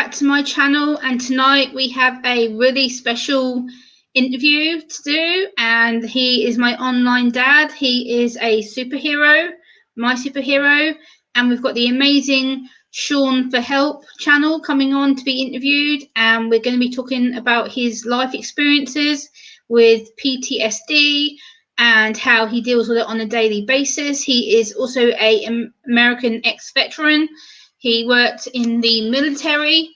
back to my channel, and tonight we have a really special interview to do, and he is my online dad. He is a superhero, my superhero, and we've got the amazing SEAN4HELP channel coming on to be interviewed, and we're going to be talking about his life experiences with PTSD and how he deals with it on a daily basis. He is also an American ex-veteran. He worked in the military,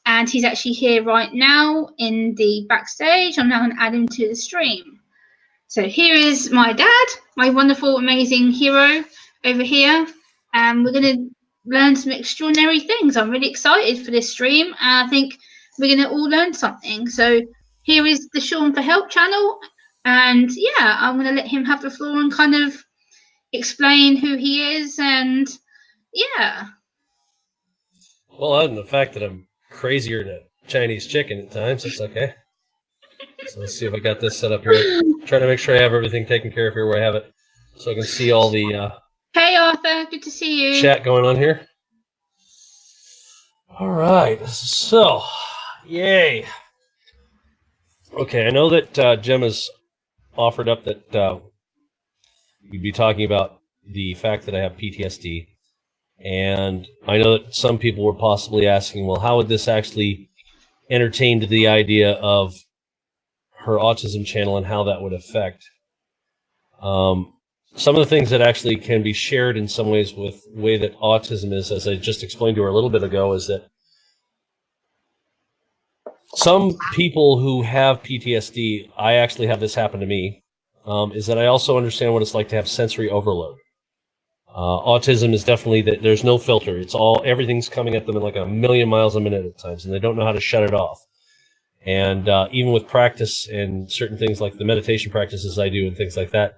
and he's actually here right now in the backstage. I'm now going to add him to the stream. So here is my dad, my wonderful, amazing hero over here. And we're going to learn some extraordinary things. I'm really excited for this stream, and I think we're going to all learn something. So here is the SEAN4HELP channel. And yeah, I'm going to let him have the floor and kind of explain who he is. And yeah. Well, other than the fact that I'm crazier than a Chinese chicken at times, it's okay. So let's see if I got this set up here. Trying to make sure I have everything taken care of here where I have it, so I can see all the Hey Arthur, good to see you. Chat going on here. All right, so yay. Okay, I know that Gemma's offered up that we'd be talking about the fact that I have PTSD. And I know that some people were possibly asking, well, how would this actually entertain to the idea of her autism channel and how that would affect? Some of the things that actually can be shared in some ways with the way that autism is, as I just explained to her a little bit ago, is that some people who have PTSD, I actually have this happen to me, is that I also understand what it's like to have sensory overload. Autism is definitely that there's no filter. It's everything's coming at them at like a million miles a minute at times, and they don't know how to shut it off. And even with practice and certain things like the meditation practices I do and things like that,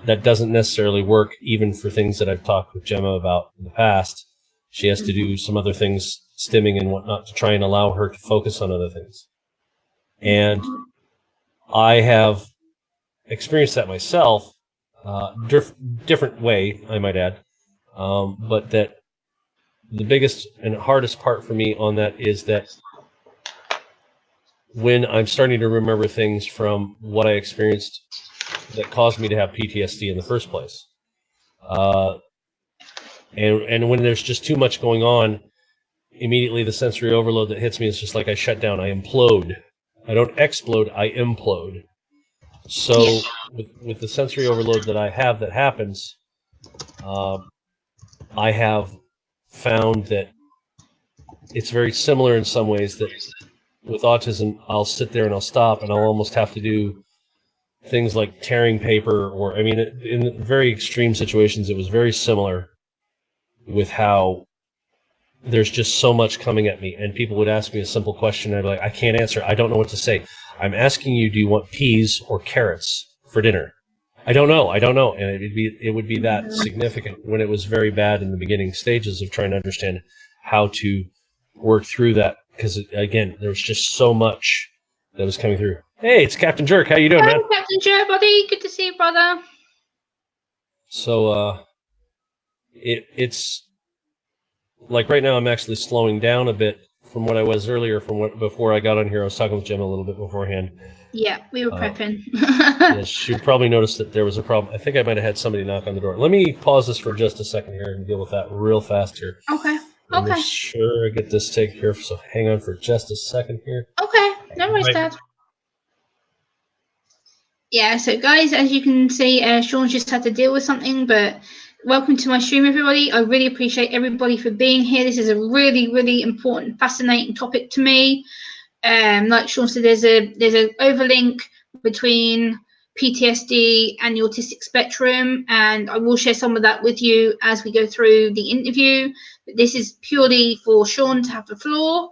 that doesn't necessarily work even for things that I've talked with Gemma about in the past. She has to do some other things, stimming and whatnot, to try and allow her to focus on other things. And I have experienced that myself. Different way, I might add, but that the biggest and hardest part for me on that is that when I'm starting to remember things from what I experienced that caused me to have PTSD in the first place, and when there's just too much going on, immediately the sensory overload that hits me is just like I shut down, I implode. I don't explode, I implode. So with the sensory overload that I have that happens, I have found that it's very similar in some ways that with autism, I'll sit there and I'll stop and I'll almost have to do things like tearing paper, or, I mean, in very extreme situations, it was very similar with how there's just so much coming at me, and people would ask me a simple question, and I'd be like, I can't answer. I don't know what to say. I'm asking you, do you want peas or carrots for dinner? I don't know. And it would be that significant when it was very bad in the beginning stages of trying to understand how to work through that. Because again, there was just so much that was coming through. Hey, it's Captain Jerk. How you doing, man? Captain Jerk, buddy. Good to see you, brother. So, it's like right now I'm actually slowing down a bit from what I was earlier, before I got on here. I was talking with Jim a little bit beforehand. Yeah, we were prepping. Yes, you probably noticed that there was a problem. I think I might have had somebody knock on the door. Let me pause this for just a second here and deal with that real fast here. Okay. Make sure I get this taken care of, so hang on for just a second here. Okay, no worries, Dad. Yeah, so guys, as you can see, Sean just had to deal with something, but welcome to my stream, everybody. I really appreciate everybody for being here. This is a really, really important, fascinating topic to me. Like Sean said, there's an overlink between PTSD and the autistic spectrum, and I will share some of that with you as we go through the interview. But this is purely for Sean to have the floor,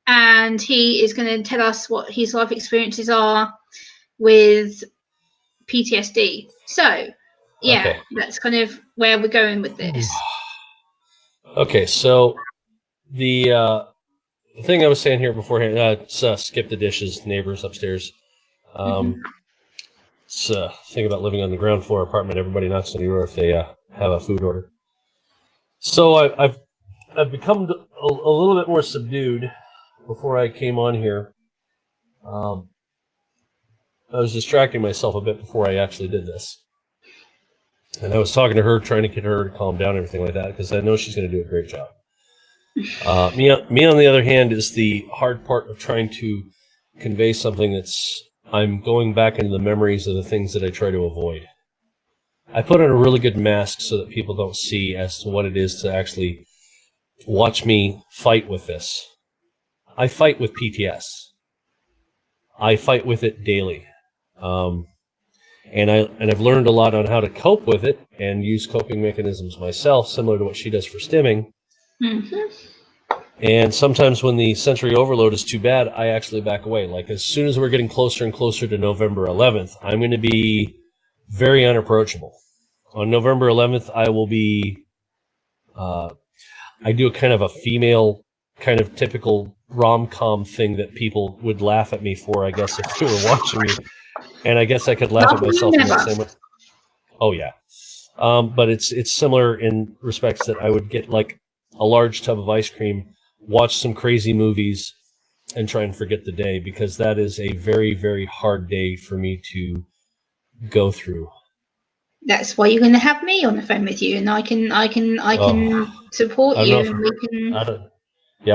and he is going to tell us what his life experiences are with PTSD. So, yeah, That's kind of where we're going with this. Okay, so the thing I was saying here beforehand, skip the dishes, neighbors upstairs. It's a thing about living on the ground floor apartment. Everybody knocks on your door if they have a food order. So I've I've become a little bit more subdued before I came on here. I was distracting myself a bit before I actually did this. And I was talking to her, trying to get her to calm down and everything like that, because I know she's going to do a great job. Me, on the other hand, is the hard part of trying to convey something that's, I'm going back into the memories of the things that I try to avoid. I put on a really good mask so that people don't see as to what it is to actually watch me fight with this. I fight with PTS. I fight with it daily. And I've learned a lot on how to cope with it and use coping mechanisms myself, similar to what she does for stimming. Mm-hmm. And sometimes when the sensory overload is too bad, I actually back away. Like as soon as we're getting closer and closer to November 11th, I'm going to be very unapproachable. On November 11th, I will be, I do a kind of a female, kind of typical rom-com thing that people would laugh at me for, I guess, if they were watching me. And I guess I could laugh at myself in the same way. Oh, yeah. But it's similar in respects that I would get like a large tub of ice cream, watch some crazy movies, and try and forget the day, because that is a very, very hard day for me to go through. That's why you're going to have me on the phone with you, and I can support you, and we can. I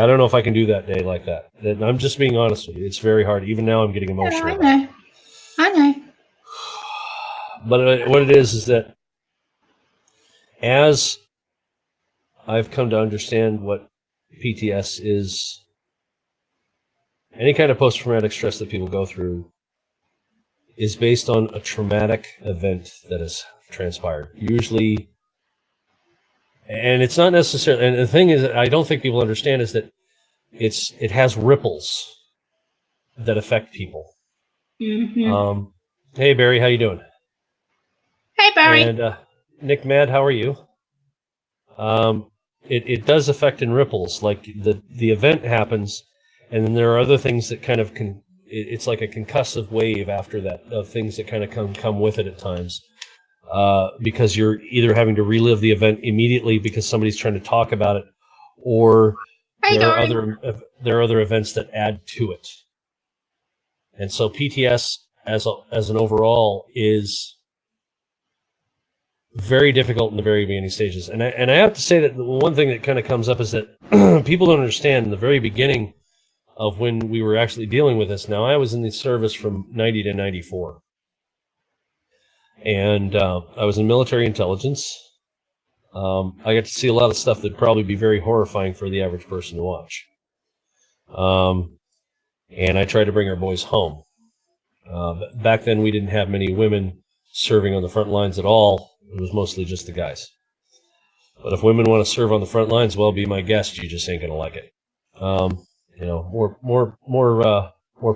don't know if I can do that day like that. I'm just being honest with you. It's very hard. Even now, I'm getting emotional. Yeah, I know. But what it is that as I've come to understand what PTS is, any kind of post-traumatic stress that people go through is based on a traumatic event that has transpired. Usually, and it's not necessarily, and the thing is that I don't think people understand is that it has ripples that affect people. Mm-hmm. Hey, Barry, how you doing? Hey, Barry. And Nick Mad, how are you? It does affect in ripples. Like the event happens, and then there are other things that kind of it's like a concussive wave after that of things that kind of come with it at times. Because you're either having to relive the event immediately because somebody's trying to talk about it, or there are other events that add to it. And so PTS as an overall is very difficult in the very beginning stages. And I have to say that the one thing that kind of comes up is that people don't understand in the very beginning of when we were actually dealing with this. Now, I was in the service from 90 to 94. And I was in military intelligence. I got to see a lot of stuff that'd probably be very horrifying for the average person to watch. And I tried to bring our boys home. Back then, we didn't have many women serving on the front lines at all. It was mostly just the guys. But if women want to serve on the front lines, well, be my guest. You just ain't gonna like it. More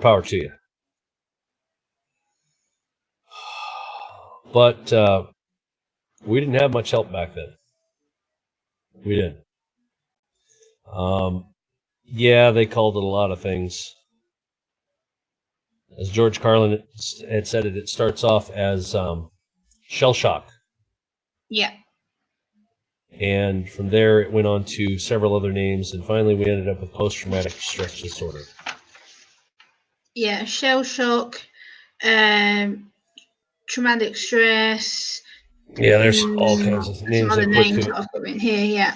power to you. But we didn't have much help back then. We didn't. Yeah, they called it a lot of things. As George Carlin had said it starts off as shell shock. Yeah. And from there, it went on to several other names, and finally we ended up with post-traumatic stress disorder. Yeah, shell shock, traumatic stress. Yeah, there's all kinds of names. Some other names that I've got in here, yeah.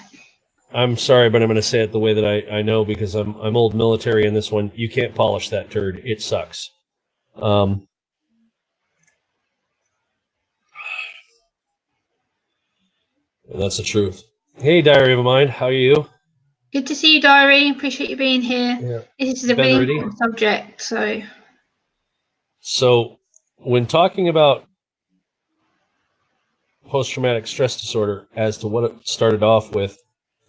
I'm sorry, but I'm going to say it the way that I know, because I'm old military in this one. You can't polish that turd. It sucks. That's the truth. Hey, Diary of a Mind, how are you? Good to see you, Diary. Appreciate you being here. Yeah. This is a really important subject, so. So, when talking about post-traumatic stress disorder, as to what it started off with,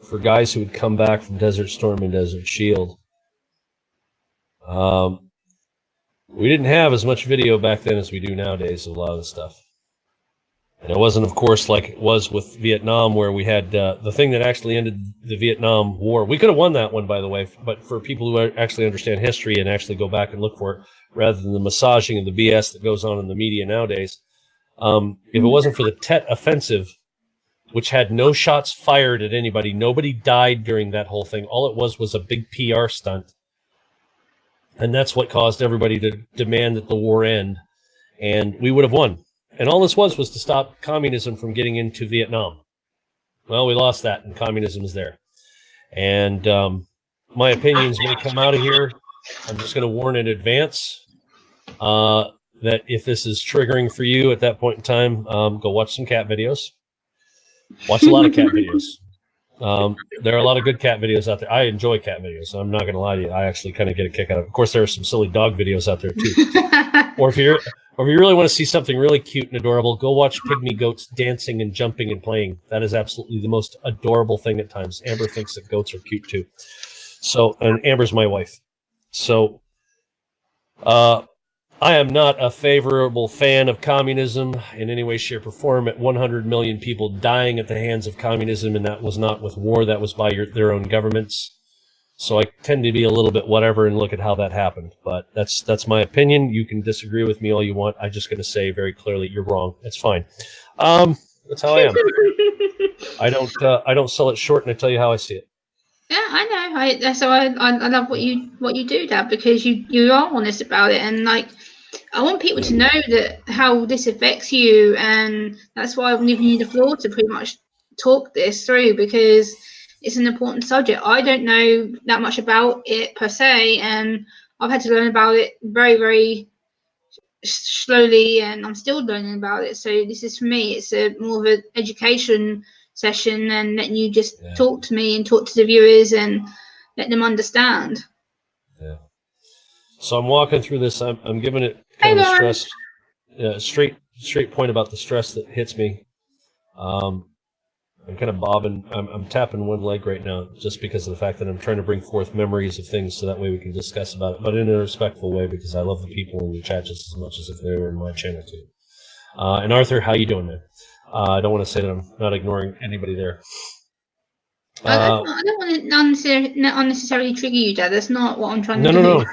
for guys who would come back from Desert Storm and Desert Shield, we didn't have as much video back then as we do nowadays of a lot of the stuff. And it wasn't, of course, like it was with Vietnam, where we had the thing that actually ended the Vietnam War. We could have won that one, by the way, but for people who actually understand history and actually go back and look for it, rather than the massaging of the BS that goes on in the media nowadays. If it wasn't for the Tet Offensive, which had no shots fired at anybody. Nobody died during that whole thing. All it was a big PR stunt. And that's what caused everybody to demand that the war end. And we would have won. And all this was to stop communism from getting into Vietnam. Well, we lost that, and communism is there. And my opinions may come out of here. I'm just going to warn in advance that if this is triggering for you at that point in time, go watch some cat videos. Watch a lot of cat videos. There are a lot of good cat videos out there. I enjoy cat videos. I'm not going to lie to you. I actually kind of get a kick out of it. Of course, there are some silly dog videos out there too. Or if you really want to see something really cute and adorable, go watch pygmy goats dancing and jumping and playing. That is absolutely the most adorable thing at times. Amber thinks that goats are cute too. So, and Amber's my wife. So, I am not a favorable fan of communism in any way, shape, or form. At 100 million people dying at the hands of communism, and that was not with war, that was by their own governments. So I tend to be a little bit whatever and look at how that happened. But that's my opinion. You can disagree with me all you want. I'm just going to say very clearly, you're wrong. It's fine. That's how I am. I don't sell it short, and I tell you how I see it. Yeah, I know. That's why I love what you do, Dad, because you are honest about it, and like I want people to know that how this affects you, and that's why I'm giving you the floor to pretty much talk this through, because it's an important subject. I don't know that much about it per se, and I've had to learn about it very, very slowly, and I'm still learning about it. So this is, for me, it's a more of an education session, and letting you just talk to me and talk to the viewers and let them understand. Yeah. So I'm walking through this. I'm giving it kind of stress, straight point about the stress that hits me. I'm kind of bobbing. I'm tapping one leg right now just because of the fact that I'm trying to bring forth memories of things so that way we can discuss about it, but in a respectful way, because I love the people in the chat just as much as if they were in my channel too. And Arthur, how you doing, man? I don't want to say that I'm not ignoring anybody there. I don't want to unnecessarily trigger you, Dad. That's not what I'm trying to do.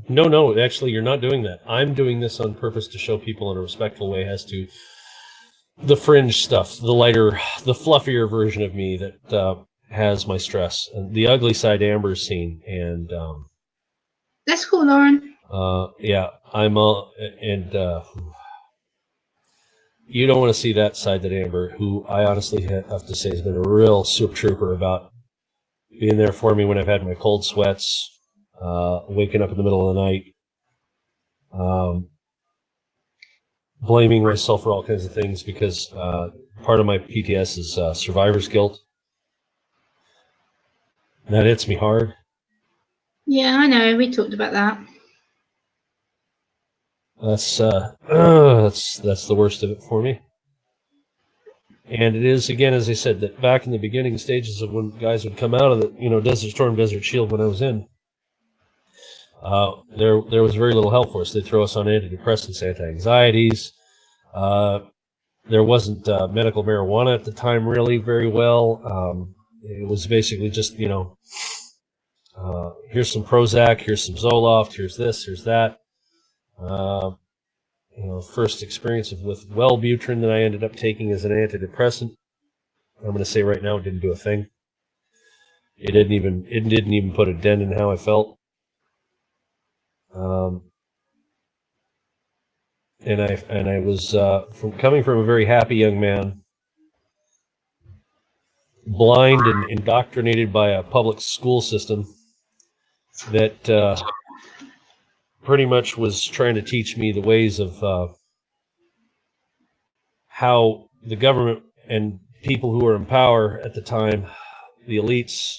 No. Actually, you're not doing that. I'm doing this on purpose to show people in a respectful way as to the fringe stuff, the lighter, the fluffier version of me that has my stress, and the ugly side Amber's seen. And that's cool, Lauren. Yeah, you don't want to see that side that Amber, who I honestly have to say has been a real super trooper about being there for me when I've had my cold sweats, waking up in the middle of the night, blaming myself for all kinds of things, because part of my PTS is survivor's guilt. And that hits me hard. Yeah, I know. We talked about that. That's the worst of it for me. And it is, again, as I said, that back in the beginning stages of when guys would come out of the, Desert Storm, Desert Shield, when I was in, there was very little help for us. They'd throw us on antidepressants, anti-anxieties. There wasn't medical marijuana at the time really very well. It was basically just, here's some Prozac, here's some Zoloft, here's this, here's that. First experience with Wellbutrin that I ended up taking as an antidepressant. I'm going to say right now it didn't do a thing. It didn't even put a dent in how I felt. And I was coming from a very happy young man, blind and indoctrinated by a public school system that pretty much was trying to teach me the ways of how the government and people who were in power at the time, the elites.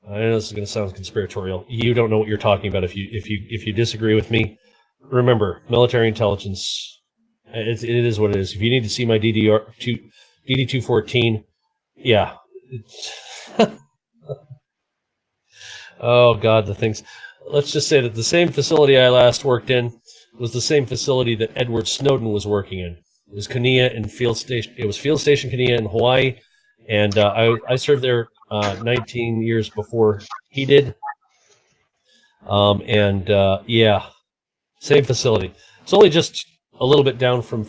I know this is going to sound conspiratorial. You don't know what you're talking about if you disagree with me. Remember, military intelligence. It is what it is. If you need to see my DD-214, yeah. Oh God, the things. Let's just say that the same facility I last worked in was the same facility that Edward Snowden was working in. It was Kaniya and Field Station. It was Field Station Kaniya in Hawaii, and I served there 19 years before he did. Yeah, same facility. It's only just a little bit down from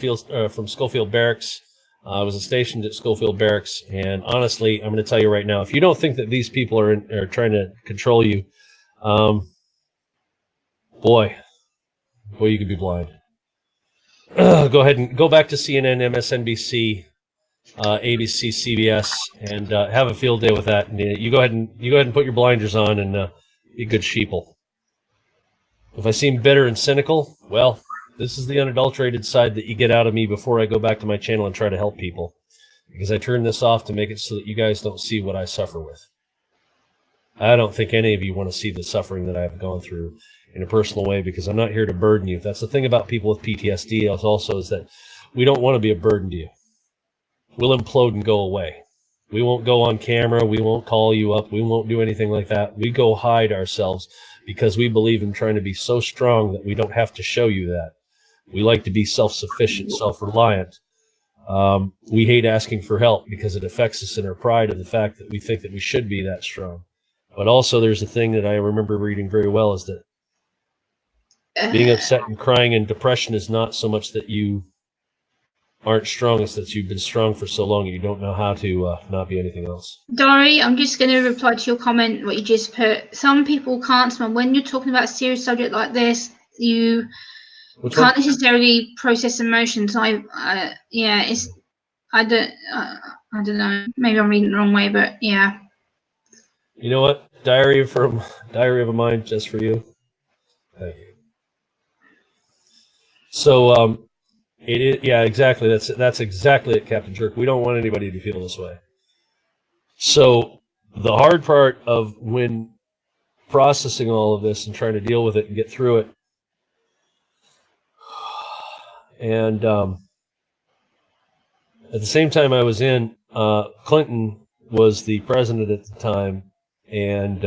Schofield Barracks. I was stationed at Schofield Barracks, and honestly, I'm going to tell you right now, if you don't think that these people are trying to control you, boy, you could be blind. Go ahead and go back to CNN, MSNBC, ABC, CBS, and have a field day with that. And you go ahead and put your blinders on and be good sheeple. If I seem bitter and cynical, well, this is the unadulterated side that you get out of me before I go back to my channel and try to help people. Because I turn this off to make it so that you guys don't see what I suffer with. I don't think any of you want to see the suffering that I've gone through in a personal way, because I'm not here to burden you. That's the thing about people with PTSD also, is that we don't want to be a burden to you. We'll implode and go away. We won't go on camera. We won't call you up. We won't do anything like that. We go hide ourselves because we believe in trying to be so strong that we don't have to show you that. We like to be self-sufficient, self-reliant. We hate asking for help because it affects us in our pride of the fact that we think that we should be that strong. But also there's a thing that I remember reading very well, is that being upset and crying and depression is not so much that you aren't strong, it's that you've been strong for so long and you don't know how to not be anything else. Dari, I'm just going to reply to your comment, what you just put. Some people can't smile. When you're talking about a serious subject like this, you can't necessarily process emotions. I don't know. Maybe I'm reading it the wrong way, but yeah. You know what? Diary of a Mind, just for you. Thank you. So, yeah, exactly. That's exactly it, Captain Jerk. We don't want anybody to feel this way. So, the hard part of when processing all of this and trying to deal with it and get through it, and at the same time I was in, Clinton was the president at the time, and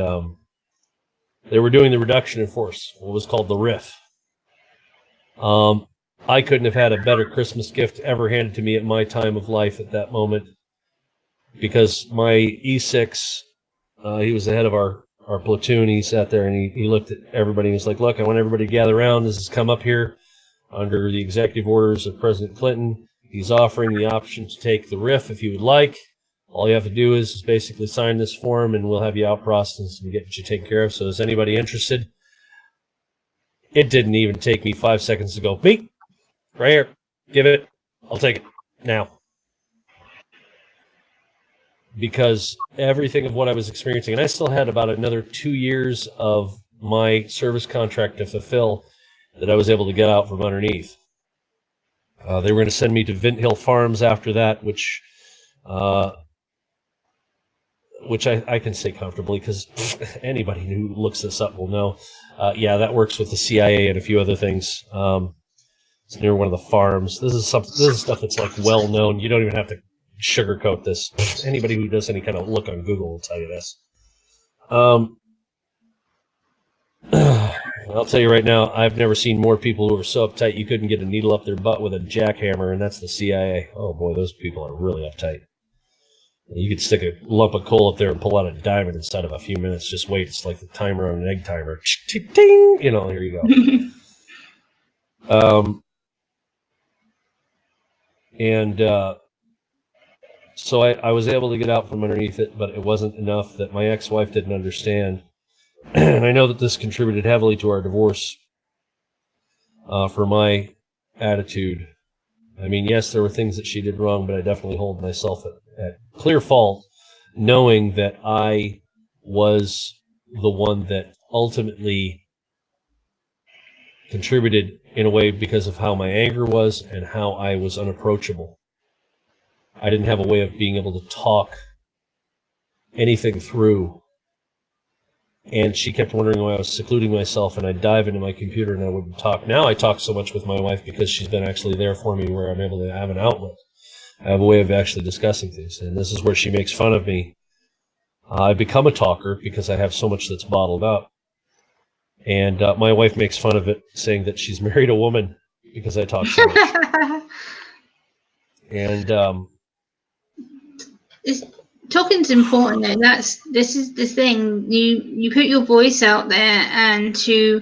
they were doing the reduction in force, what was called the RIF. I couldn't have had a better Christmas gift ever handed to me at my time of life at that moment, because my E6, he was the head of our platoon. He sat there and he looked at everybody and he was like, look, I want everybody to gather around. This has come up here under the executive orders of President Clinton. He's offering the option to take the RIF if you would like. All you have to do is basically sign this form and we'll have you out processed and get you taken care of. So is anybody interested? It didn't even take me 5 seconds to go, beep, right here, give it, I'll take it now. Because everything of what I was experiencing, and I still had about another 2 years of my service contract to fulfill that I was able to get out from underneath. They were going to send me to Vint Hill Farms after that, which I can say comfortably, because anybody who looks this up will know. Yeah, that works with the CIA and a few other things. It's near one of the farms. This is stuff that's like well known. You don't even have to sugarcoat this. Anybody who does any kind of look on Google will tell you this. I'll tell you right now, I've never seen more people who are so uptight you couldn't get a needle up their butt with a jackhammer, and that's the CIA. Oh boy, those people are really uptight. You could stick a lump of coal up there and pull out a diamond inside of a few minutes. Just wait. It's like the timer on an egg timer. Ding! You know, here you go. So I was able to get out from underneath it, but it wasn't enough. That my ex-wife didn't understand. And I know that this contributed heavily to our divorce for my attitude. I mean, yes, there were things that she did wrong, but I definitely hold myself at clear fault, knowing that I was the one that ultimately contributed in a way because of how my anger was and how I was unapproachable. I didn't have a way of being able to talk anything through. And she kept wondering why I was secluding myself, and I'd dive into my computer and I wouldn't talk. Now I talk so much with my wife because she's been actually there for me, where I'm able to have an outlet. I have a way of actually discussing things, and this is where she makes fun of me. I've become a talker because I have so much that's bottled up. And my wife makes fun of it, saying that she's married a woman because I talk so much. And talking's important though. This is the thing. You put your voice out there, and to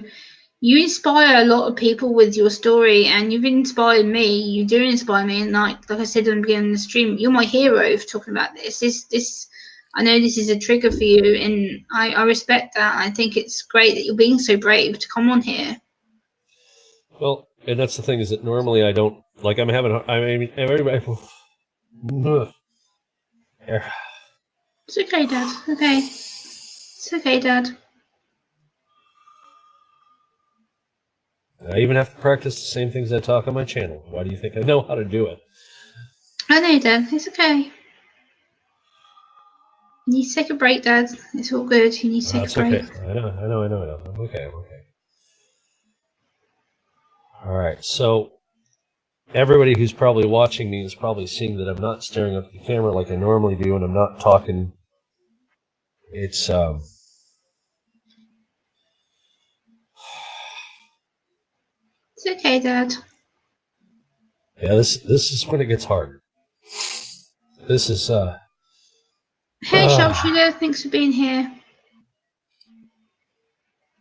you inspire a lot of people with your story, and you've inspired me. You do inspire me, and like I said in the beginning of the stream, you're my hero for talking about this. This I know this is a trigger for you, and I respect that. I think it's great that you're being so brave to come on here. Well, and that's the thing, is that normally I don't, like, I'm having, I mean, everybody. It's okay, Dad. Okay. It's okay, Dad. I even have to practice the same things I talk on my channel. Why do you think I know how to do it? I know, Dad. It's okay. You need to take a break, Dad. It's all good. You need to take a break. Okay. I know. I'm okay. All right. So everybody who's probably watching me is probably seeing that I'm not staring up at the camera like I normally do, and I'm not talking. It's It's okay, Dad. yeah. This is when it gets hard. This is Hey, Sharpshooter. Thanks for being here.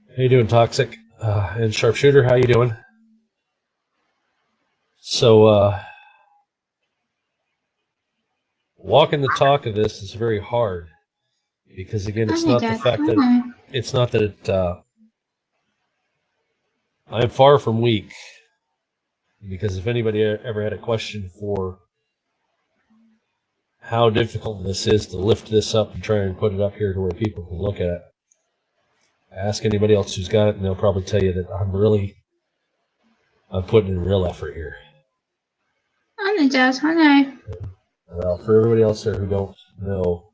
How you doing, Toxic? And Sharpshooter, how you doing? So, walking the talk of this is very hard because, again, it's not the fact that it's not that it. I'm far from weak, because if anybody ever had a question for how difficult this is to lift this up and try and put it up here to where people can look at it, ask anybody else who's got it, and they'll probably tell you that I'm putting in real effort here. I know, Dad. I know. Well, for everybody else there who don't know,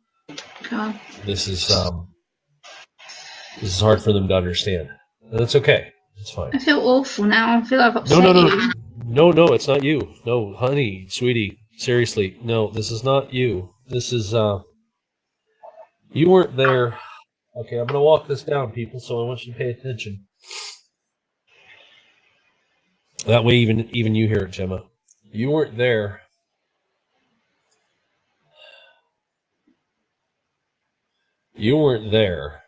God. this is hard for them to understand. And that's okay. It's fine. I feel awful now. I feel like I've upset you. No, it's not you. No, honey, sweetie, seriously, no, this is not you. This is, you weren't there. Okay, I'm going to walk this down, people, so I want you to pay attention. That way even you hear it, Gemma. You weren't there. You weren't there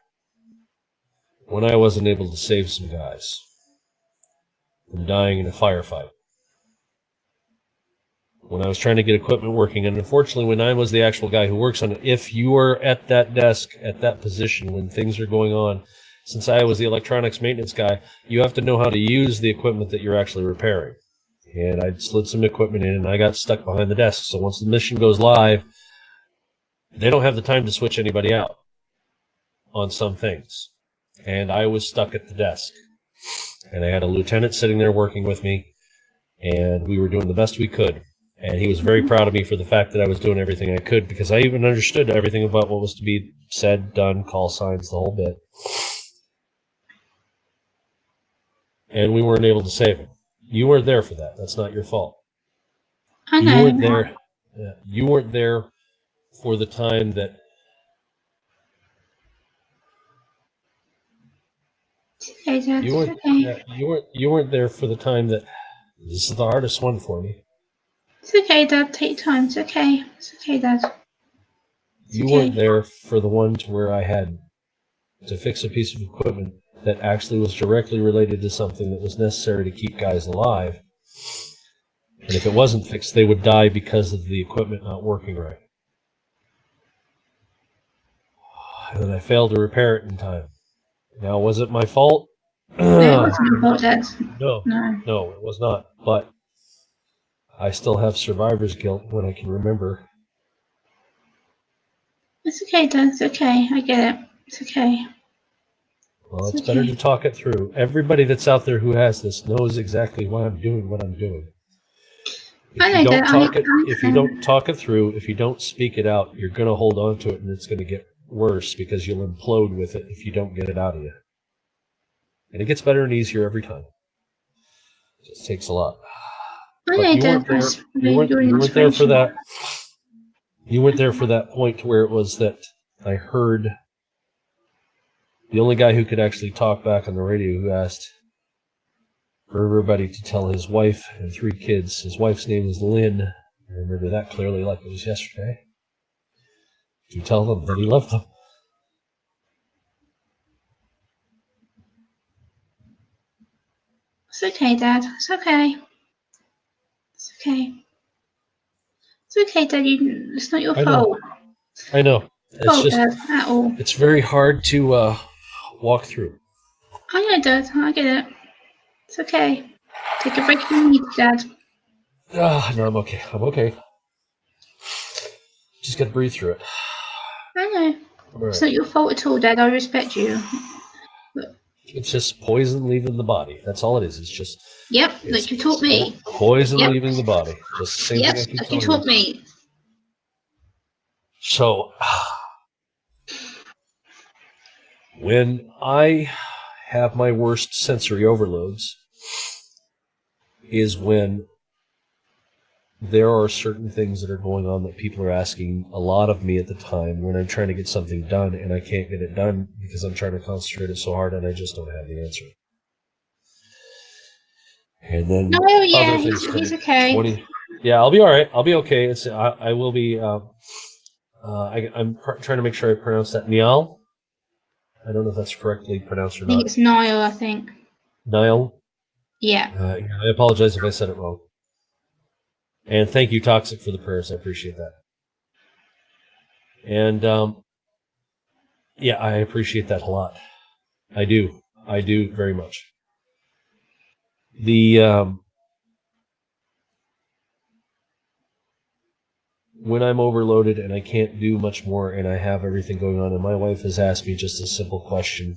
when I wasn't able to save some guys from dying in a firefight. When I was trying to get equipment working, and unfortunately when I was the actual guy who works on it, if you are at that desk, at that position when things are going on, since I was the electronics maintenance guy, you have to know how to use the equipment that you're actually repairing. And I slid some equipment in and I got stuck behind the desk. So once the mission goes live, they don't have the time to switch anybody out on some things. And I was stuck at the desk. And I had a lieutenant sitting there working with me, and we were doing the best we could. And he was very proud of me for the fact that I was doing everything I could, because I even understood everything about what was to be said, done, call signs, the whole bit. And we weren't able to save him. You weren't there for that. That's not your fault. I know. You weren't there. You weren't there for the time that. Okay, Dad. You weren't there for the time that. This is the hardest one for me. It's okay, Dad. Take time. It's okay. It's okay, Dad. You weren't there for the one to where I had to fix a piece of equipment that actually was directly related to something that was necessary to keep guys alive. And if it wasn't fixed, they would die because of the equipment not working right. And then I failed to repair it in time. Now, was it my fault? No, it wasn't your fault, Dad. No, it was not. But I still have survivor's guilt when I can remember. It's okay, Dad. It's okay. I get it. It's okay. Well, it's better to talk it through. Everybody that's out there who has this knows exactly why I'm doing what I'm doing. If you don't talk it through, if you don't speak it out, you're going to hold on to it, and it's going to get worse because you'll implode with it if you don't get it out of you. And it gets better and easier every time. It just takes a lot. But you weren't there for that. You weren't there for that point where it was that I heard the only guy who could actually talk back on the radio, who asked for everybody to tell his wife and 3 kids. His wife's name is Lynn. I remember that clearly like it was yesterday. To tell them that he loved them. It's okay, Dad. It's okay. It's okay. It's okay, Dad. It's not your fault. I know. It's just, Dad, at all. it's very hard to walk through. I know, Dad. I get it. It's okay. Take a break if you need, Dad. No, I'm okay. I'm okay. Just got to breathe through it. I know. Right. It's not your fault at all, Dad. I respect you. It's just poison leaving the body. That's all it is. It's just. Yep, like you taught me. Poison leaving the body. Just the same thing I keep like telling you taught me. So, when I have my worst sensory overloads is when there are certain things that are going on that people are asking a lot of me at the time when I'm trying to get something done and I can't get it done because I'm trying to concentrate it so hard and I just don't have the answer. And then other things he's okay. Yeah, I'll be all right. I'll be okay. I will be. I'm trying to make sure I pronounce that Niall. I don't know if that's correctly pronounced or not. I think it's Niall. I think. Niall. Yeah. I apologize if I said it wrong. And thank you, Toxic, for the prayers. I appreciate that. And yeah, I appreciate that a lot. I do. I do very much. When I'm overloaded and I can't do much more and I have everything going on, and my wife has asked me just a simple question,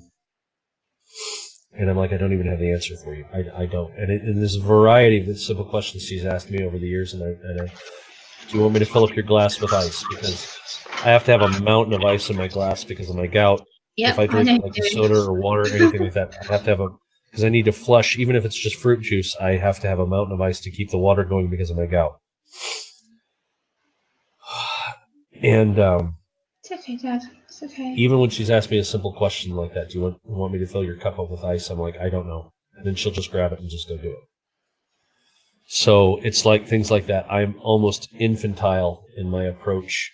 and I'm like, I don't even have the answer for you. I don't. And there's a variety of simple questions she's asked me over the years, and do you want me to fill up your glass with ice? Because I have to have a mountain of ice in my glass because of my gout. If I drink like soda or water or anything like that, I have to have because I need to flush, even if it's just fruit juice, I have to have a mountain of ice to keep the water going because of my gout. And it's okay, Dad. It's okay. Even when she's asked me a simple question like that, do you want me to fill your cup up with ice? I'm like, I don't know. And then she'll just grab it and just go do it. So it's like things like that. I'm almost infantile in my approach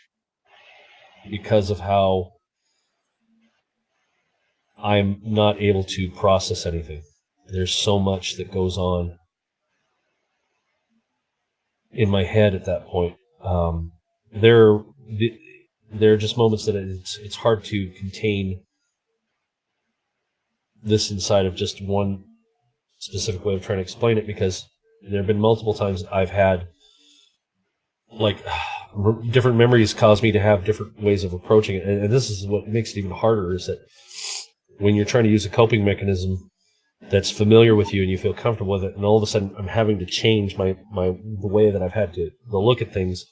because of how I'm not able to process anything. There's so much that goes on in my head at that point. There are just moments that it's hard to contain this inside of just one specific way of trying to explain it, because there have been multiple times I've had like different memories cause me to have different ways of approaching it. And this is what makes it even harder, is that when you're trying to use a coping mechanism that's familiar with you and you feel comfortable with it, and all of a sudden I'm having to change the way that I've had to look at things,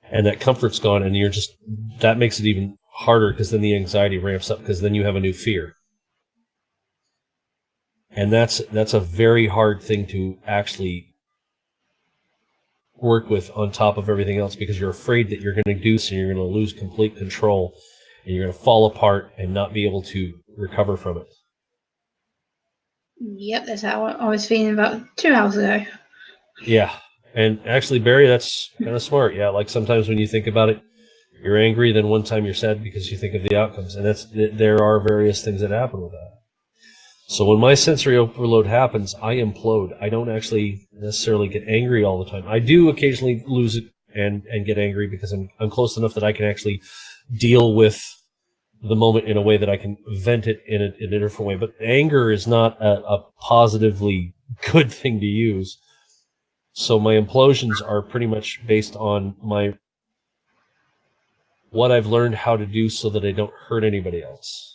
and that comfort's gone, and that makes it even harder, because then the anxiety ramps up, because then you have a new fear. And that's a very hard thing to actually work with on top of everything else, because you're afraid that you're going to do so, you're going to lose complete control, and you're going to fall apart and not be able to recover from it. Yep, that's how I was feeling about 2 hours ago. Yeah, and actually, Barry, that's kind of smart. Yeah, like sometimes when you think about it, you're angry, then one time you're sad because you think of the outcomes, and there are various things that happen with that. So when my sensory overload happens, I implode. I don't actually necessarily get angry all the time. I do occasionally lose it and get angry, because I'm close enough that I can actually deal with the moment in a way that I can vent it in a different way. But anger is not a positively good thing to use. So my implosions are pretty much based on what I've learned how to do so that I don't hurt anybody else.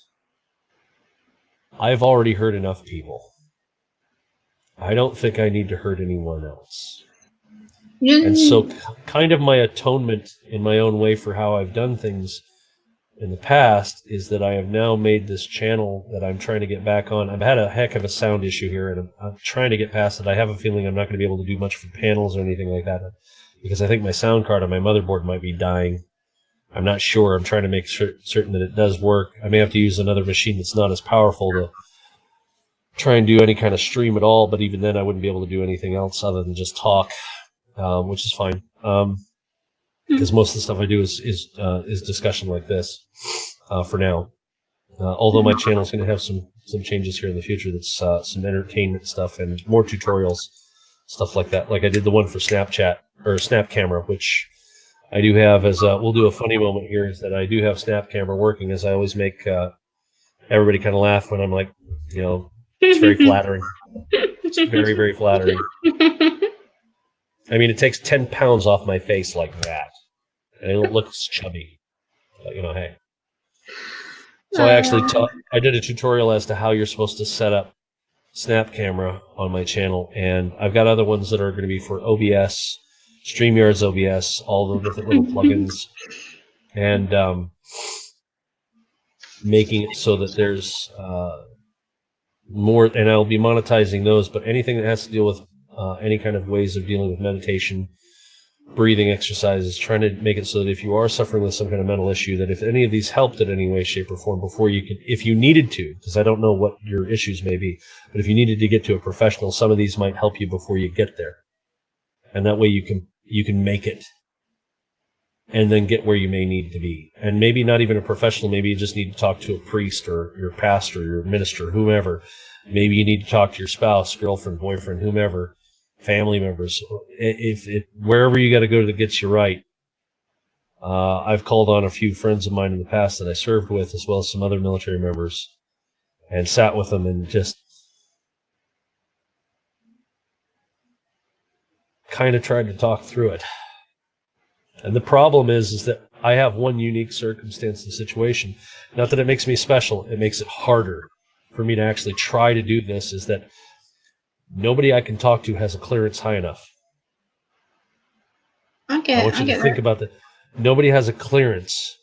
I've already hurt enough people. I don't think I need to hurt anyone else. And so kind of my atonement in my own way for how I've done things in the past is that I have now made this channel that I'm trying to get back on. I've had a heck of a sound issue here, and I'm trying to get past it. I have a feeling I'm not going to be able to do much for panels or anything like that, because I think my sound card on my motherboard might be dying. I'm not sure. I'm trying to make certain that it does work. I may have to use another machine that's not as powerful to try and do any kind of stream at all, but even then I wouldn't be able to do anything else other than just talk, which is fine, because most of the stuff I do is discussion like this for now. Although my channel is going to have some changes here in the future. That's some entertainment stuff and more tutorials, stuff like that. Like I did the one for Snapchat or Snap Camera, which I do have as we'll do a funny moment here is that I do have Snap Camera working, as I always make everybody kind of laugh when I'm like, you know, it's very flattering. It's very, very flattering. I mean, it takes 10 pounds off my face like that, and it looks chubby. But, you know, hey. So I actually I did a tutorial as to how you're supposed to set up Snap Camera on my channel, and I've got other ones that are going to be for OBS, StreamYard's OBS, all the different little plugins, and making it so that there's more, and I'll be monetizing those, but anything that has to deal with any kind of ways of dealing with meditation, breathing exercises, trying to make it so that if you are suffering with some kind of mental issue, that if any of these helped in any way, shape, or form before you could, if you needed to, because I don't know what your issues may be, but if you needed to get to a professional, some of these might help you before you get there. And that way you can make it and then get where you may need to be. And maybe not even a professional, maybe you just need to talk to a priest or your pastor, your minister, whomever. Maybe you need to talk to your spouse, girlfriend, boyfriend, whomever, family members. Wherever you got to go that gets you right. I've called on a few friends of mine in the past that I served with, as well as some other military members, and sat with them and just kind of tried to talk through it. And the problem is that I have one unique circumstance and situation. Not that it makes me special, it makes it harder for me to actually try to do this, is that nobody I can talk to has a clearance high enough. I want you to think about that. Nobody has a clearance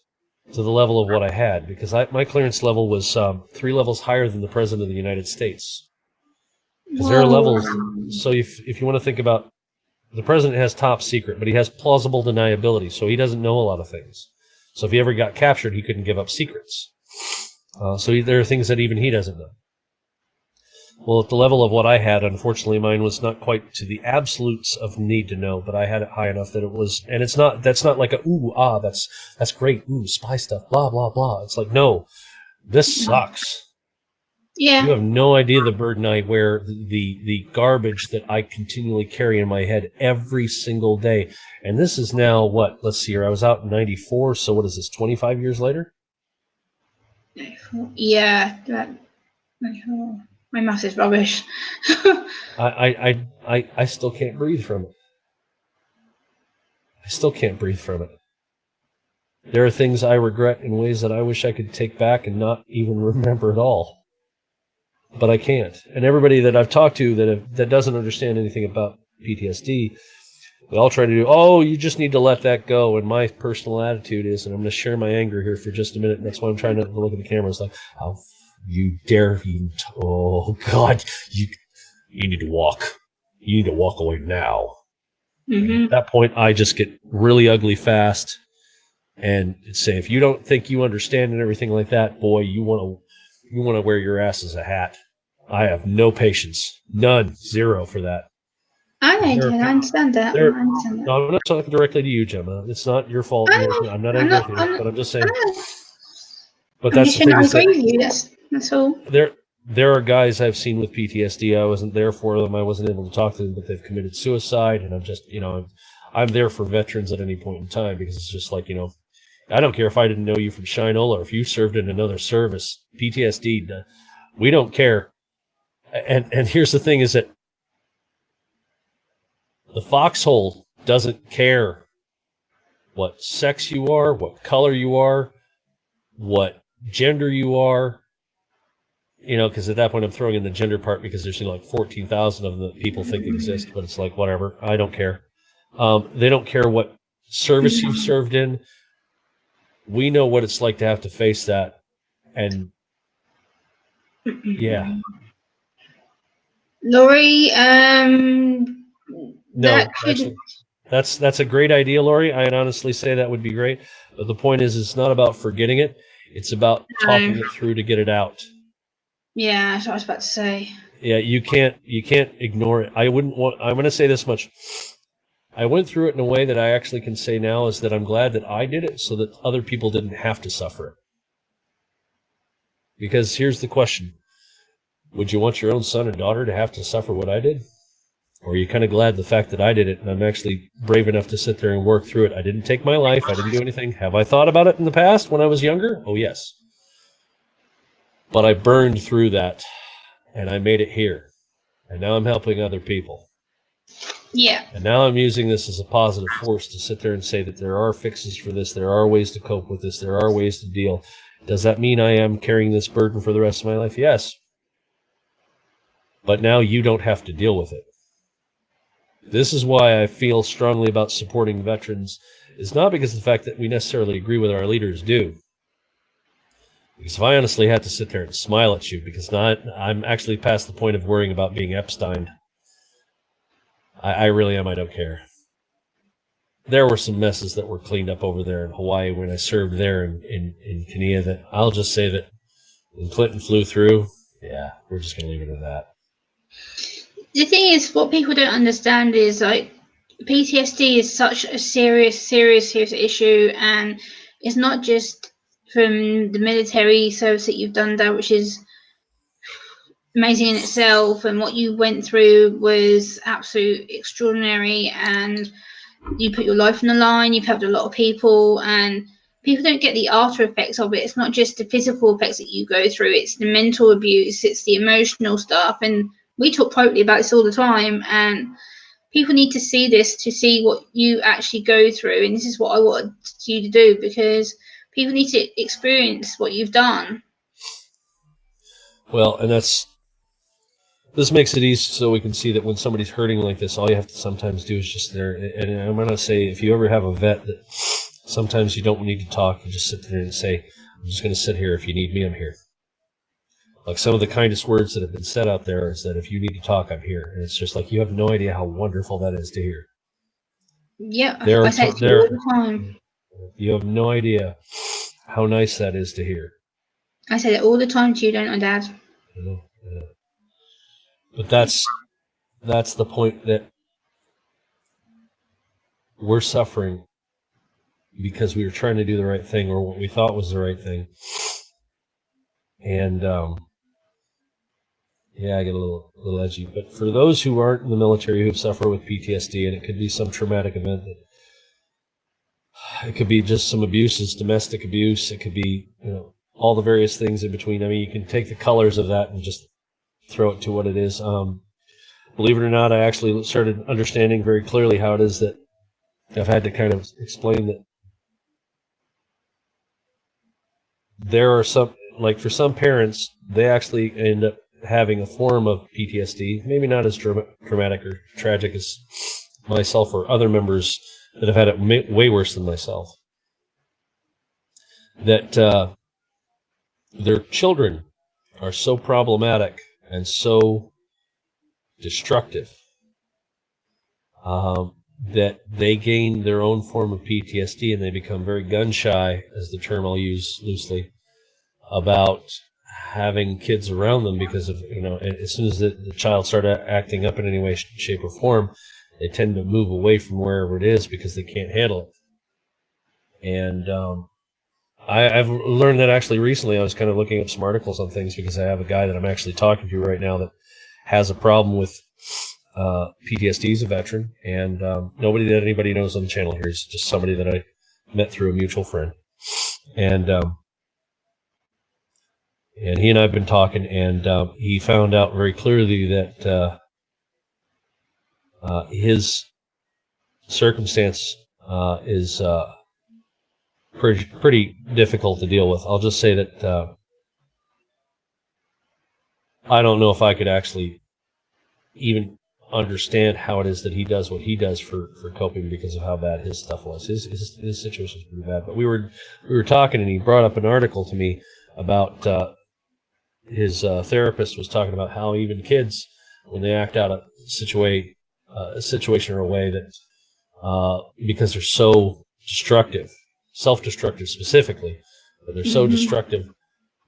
to the level of what I had, because my clearance level was 3 levels higher than the President of the United States. Because there are levels. So if you want to think about, the president has top secret, but he has plausible deniability, so he doesn't know a lot of things. So if he ever got captured, he couldn't give up secrets. So there are things that even he doesn't know. Well, at the level of what I had, unfortunately, mine was not quite to the absolutes of need to know, but I had it high enough that it was, and that's not like a, ooh, ah, that's great, ooh, spy stuff, blah, blah, blah. It's like, no, this sucks. Yeah. You have no idea the burden I wear, the garbage that I continually carry in my head every single day. And this is now, what, let's see here, I was out in 94, so what is this, 25 years later? Yeah, my math is rubbish. I still can't breathe from it. I still can't breathe from it. There are things I regret in ways that I wish I could take back and not even remember at all. But I can't. And everybody that I've talked to that doesn't understand anything about PTSD, they all try to do, oh, you just need to let that go. And my personal attitude is, and I'm going to share my anger here for just a minute, and that's why I'm trying to look at the camera. It's like, how you dare even, oh, God, you need to walk. You need to walk away now. Mm-hmm. At that point, I just get really ugly fast and say, if you don't think you understand and everything like that, boy, you want to wear your ass as a hat. I have no patience. None. Zero for that. I understand that. No, I'm not talking directly to you, Gemma. It's not your fault. I'm not angry with you, but I'm just saying. But that's the thing. I agree with you. That's all. There are guys I've seen with PTSD. I wasn't there for them. I wasn't able to talk to them, but they've committed suicide. And I'm just, I'm there for veterans at any point in time, because it's just like, I don't care if I didn't know you from Shinola or if you served in another service. PTSD, we don't care. And here's the thing, is that the foxhole doesn't care what sex you are, what color you are, what gender you are, because at that point I'm throwing in the gender part, because there's like 14,000 of them that people think exist, but it's like, whatever, I don't care. They don't care what service you've served in. We know what it's like to have to face that. And yeah. Lori, no, that's a great idea, Lori. I'd honestly say that would be great. But the point is, it's not about forgetting it. It's about talking it through to get it out. Yeah, that's what I was about to say. Yeah, you can't ignore it. I'm going to say this much. I went through it in a way that I actually can say now is that I'm glad that I did it so that other people didn't have to suffer it. Because here's the question. Would you want your own son and daughter to have to suffer what I did? Or are you kind of glad the fact that I did it and I'm actually brave enough to sit there and work through it? I didn't take my life. I didn't do anything. Have I thought about it in the past when I was younger? Oh, yes. But I burned through that and I made it here. And now I'm helping other people. Yeah. And now I'm using this as a positive force to sit there and say that there are fixes for this. There are ways to cope with this. There are ways to deal. Does that mean I am carrying this burden for the rest of my life? Yes. But now you don't have to deal with it. This is why I feel strongly about supporting veterans. It's not because of the fact that we necessarily agree with our leaders do. Because if I honestly had to sit there and smile at you, because I'm actually past the point of worrying about being Epstein. I really am. I don't care. There were some messes that were cleaned up over there in Hawaii when I served there in Kenya that I'll just say that when Clinton flew through, yeah, we're just going to leave it at that. The thing is, what people don't understand is like PTSD is such a serious issue, and it's not just from the military service that you've done there, which is amazing in itself, and what you went through was absolutely extraordinary, and you put your life on the line, you've helped a lot of people, and people don't get the after effects of it. It's not just the physical effects that you go through, it's the mental abuse, it's the emotional stuff, and we talk privately about this all the time, and people need to see this to see what you actually go through, and this is what I wanted you to do, because people need to experience what you've done. Well, and this makes it easy so we can see that when somebody's hurting like this, all you have to sometimes do is just there. And I'm going to say, if you ever have a vet that sometimes you don't need to talk, you just sit there and say, I'm just going to sit here. If you need me, I'm here. Like some of the kindest words that have been said out there is that if you need to talk, I'm here. And it's just like, you have no idea how wonderful that is to hear. Yeah, I say it to you all the time. You have no idea how nice that is to hear. I say that all the time to you, don't I, Dad? Yeah. But that's the point, that we're suffering because we were trying to do the right thing, or what we thought was the right thing. And yeah, I get a little edgy. But for those who aren't in the military who suffer with PTSD, and it could be some traumatic event, it could be just some abuses, domestic abuse. It could be, all the various things in between. I mean, you can take the colors of that and just throw it to what it is. Believe it or not, I actually started understanding very clearly how it is that I've had to kind of explain that there are some, like for some parents, they actually end up having a form of PTSD, maybe not as dramatic or tragic as myself or other members that have had it way worse than myself, that their children are so problematic and so destructive that they gain their own form of PTSD, and they become very gun shy, as the term I'll use loosely, about having kids around them, because of, as soon as the child started acting up in any way, shape, or form, they tend to move away from wherever it is because they can't handle it. And I've learned that actually recently. I was kind of looking up some articles on things because I have a guy that I'm actually talking to right now that has a problem with PTSD. He's a veteran, and nobody that anybody knows on the channel here. Is just somebody that I met through a mutual friend. And he and I have been talking, and he found out very clearly that his circumstance is pretty difficult to deal with. I'll just say that I don't know if I could actually even understand how it is that he does what he does for coping, because of how bad his stuff was. His situation is pretty bad. But we were talking, and he brought up an article to me about his therapist was talking about how even kids, when they act out a situation or a way that because they're so destructive, self-destructive specifically, but they're so destructive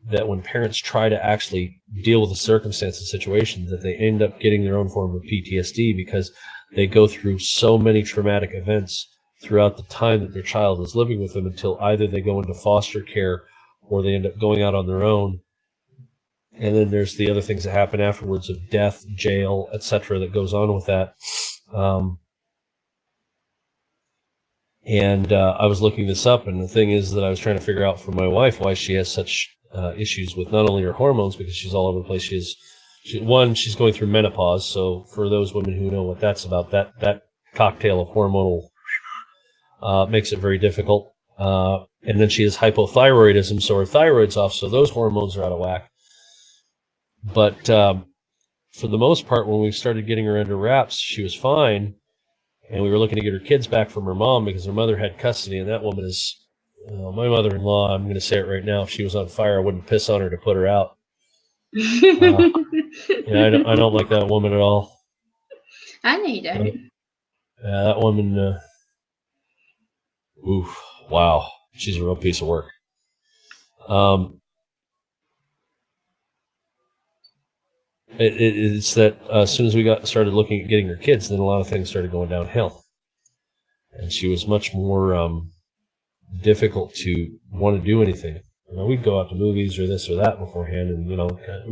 that when parents try to actually deal with the circumstance and situation, that they end up getting their own form of PTSD, because they go through so many traumatic events throughout the time that their child is living with them, until either they go into foster care or they end up going out on their own And then there's the other things that happen afterwards of death, jail, etc., that goes on with that. I was looking this up, and the thing is that I was trying to figure out for my wife why she has such issues with not only her hormones, because she's all over the place. She's going through menopause. So for those women who know what that's about, that cocktail of hormonal makes it very difficult. And then she has hypothyroidism, so her thyroid's off, so those hormones are out of whack. But for the most part, when we started getting her under wraps, she was fine. And we were looking to get her kids back from her mom because her mother had custody. And that woman is my mother-in-law. I'm going to say it right now. If she was on fire, I wouldn't piss on her to put her out. I don't like that woman at all. I know you don't. That woman, oof, wow. She's a real piece of work. It's that as soon as we started looking at getting her kids, then a lot of things started going downhill. And she was much more difficult to want to do anything. We'd go out to movies or this or that beforehand, and we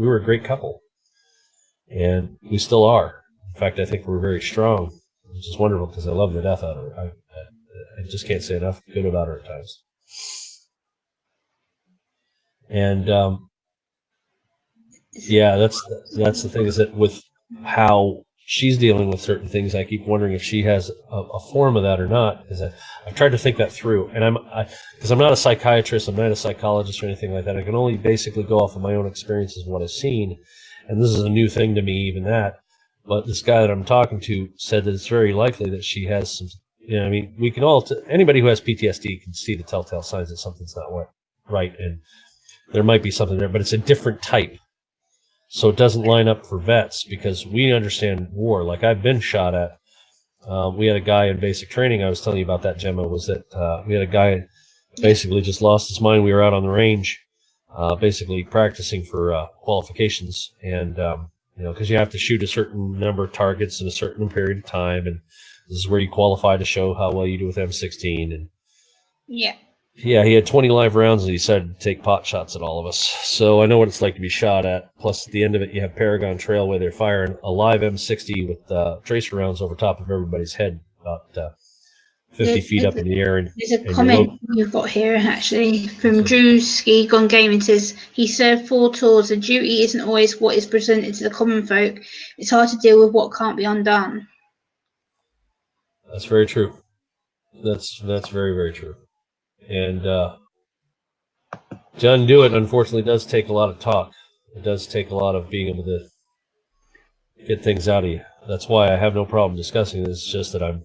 were a great couple, and we still are. In fact, I think we're very strong, which is wonderful because I love the death out of her. I just can't say enough good about her at times. And that's the thing, is that with how she's dealing with certain things, I keep wondering if she has a form of that or not. Is that I've tried to think that through, and because I'm not a psychiatrist, I'm not a psychologist or anything like that. I can only basically go off of my own experiences and what I've seen, and this is a new thing to me, even that. But this guy that I'm talking to said that it's very likely that she has some. We can all anybody who has PTSD can see the telltale signs that something's not right, and there might be something there, but it's a different type. So it doesn't line up for vets because we understand war. Like I've been shot at. We had a guy in basic training. I was telling you about that, Gemma, was that we had a guy basically just lost his mind. We were out on the range, basically practicing for qualifications. And, because you have to shoot a certain number of targets in a certain period of time. And this is where you qualify to show how well you do with M16. And yeah, he had 20 live rounds, and he decided to take pot shots at all of us. So I know what it's like to be shot at. Plus, at the end of it, you have Paragon Trail where they're firing a live M60 with tracer rounds over top of everybody's head, about 50 feet up in the air. And there's a comment you've got here, actually, from Drewski Gone Gaming. Says, he served 4 tours. The duty isn't always what is presented to the common folk. It's hard to deal with what can't be undone. That's very true. That's very, very true. And to undo it, unfortunately, does take a lot of talk. It does take a lot of being able to get things out of you. That's why I have no problem discussing this. It's just that I'm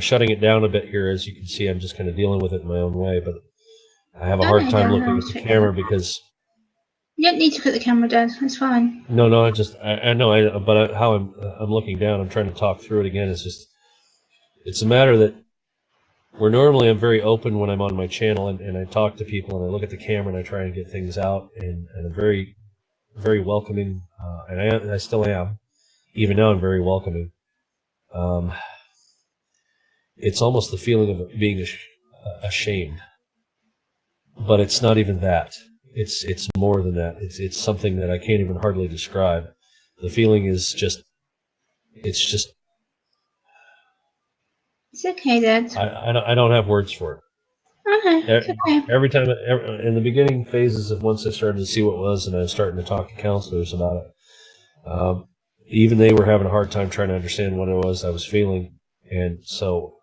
shutting it down a bit here. As you can see, I'm just kind of dealing with it in my own way. But I have a hard time looking at the camera because... You don't need to put the camera down. It's fine. No, I know. But how I'm looking down, I'm trying to talk through it again. It's a matter that where normally I'm very open when I'm on my channel and I talk to people and I look at the camera and I try and get things out, and I'm very, very welcoming, and I still am. Even now I'm very welcoming. It's almost the feeling of being ashamed, but it's not even that. It's more than that. It's something that I can't even hardly describe. The feeling is just, it's okay, Dad. I don't have words for it. Okay. Every time, in the beginning phases of once I started to see what it was, and I was starting to talk to counselors about it, even they were having a hard time trying to understand what it was I was feeling, and so.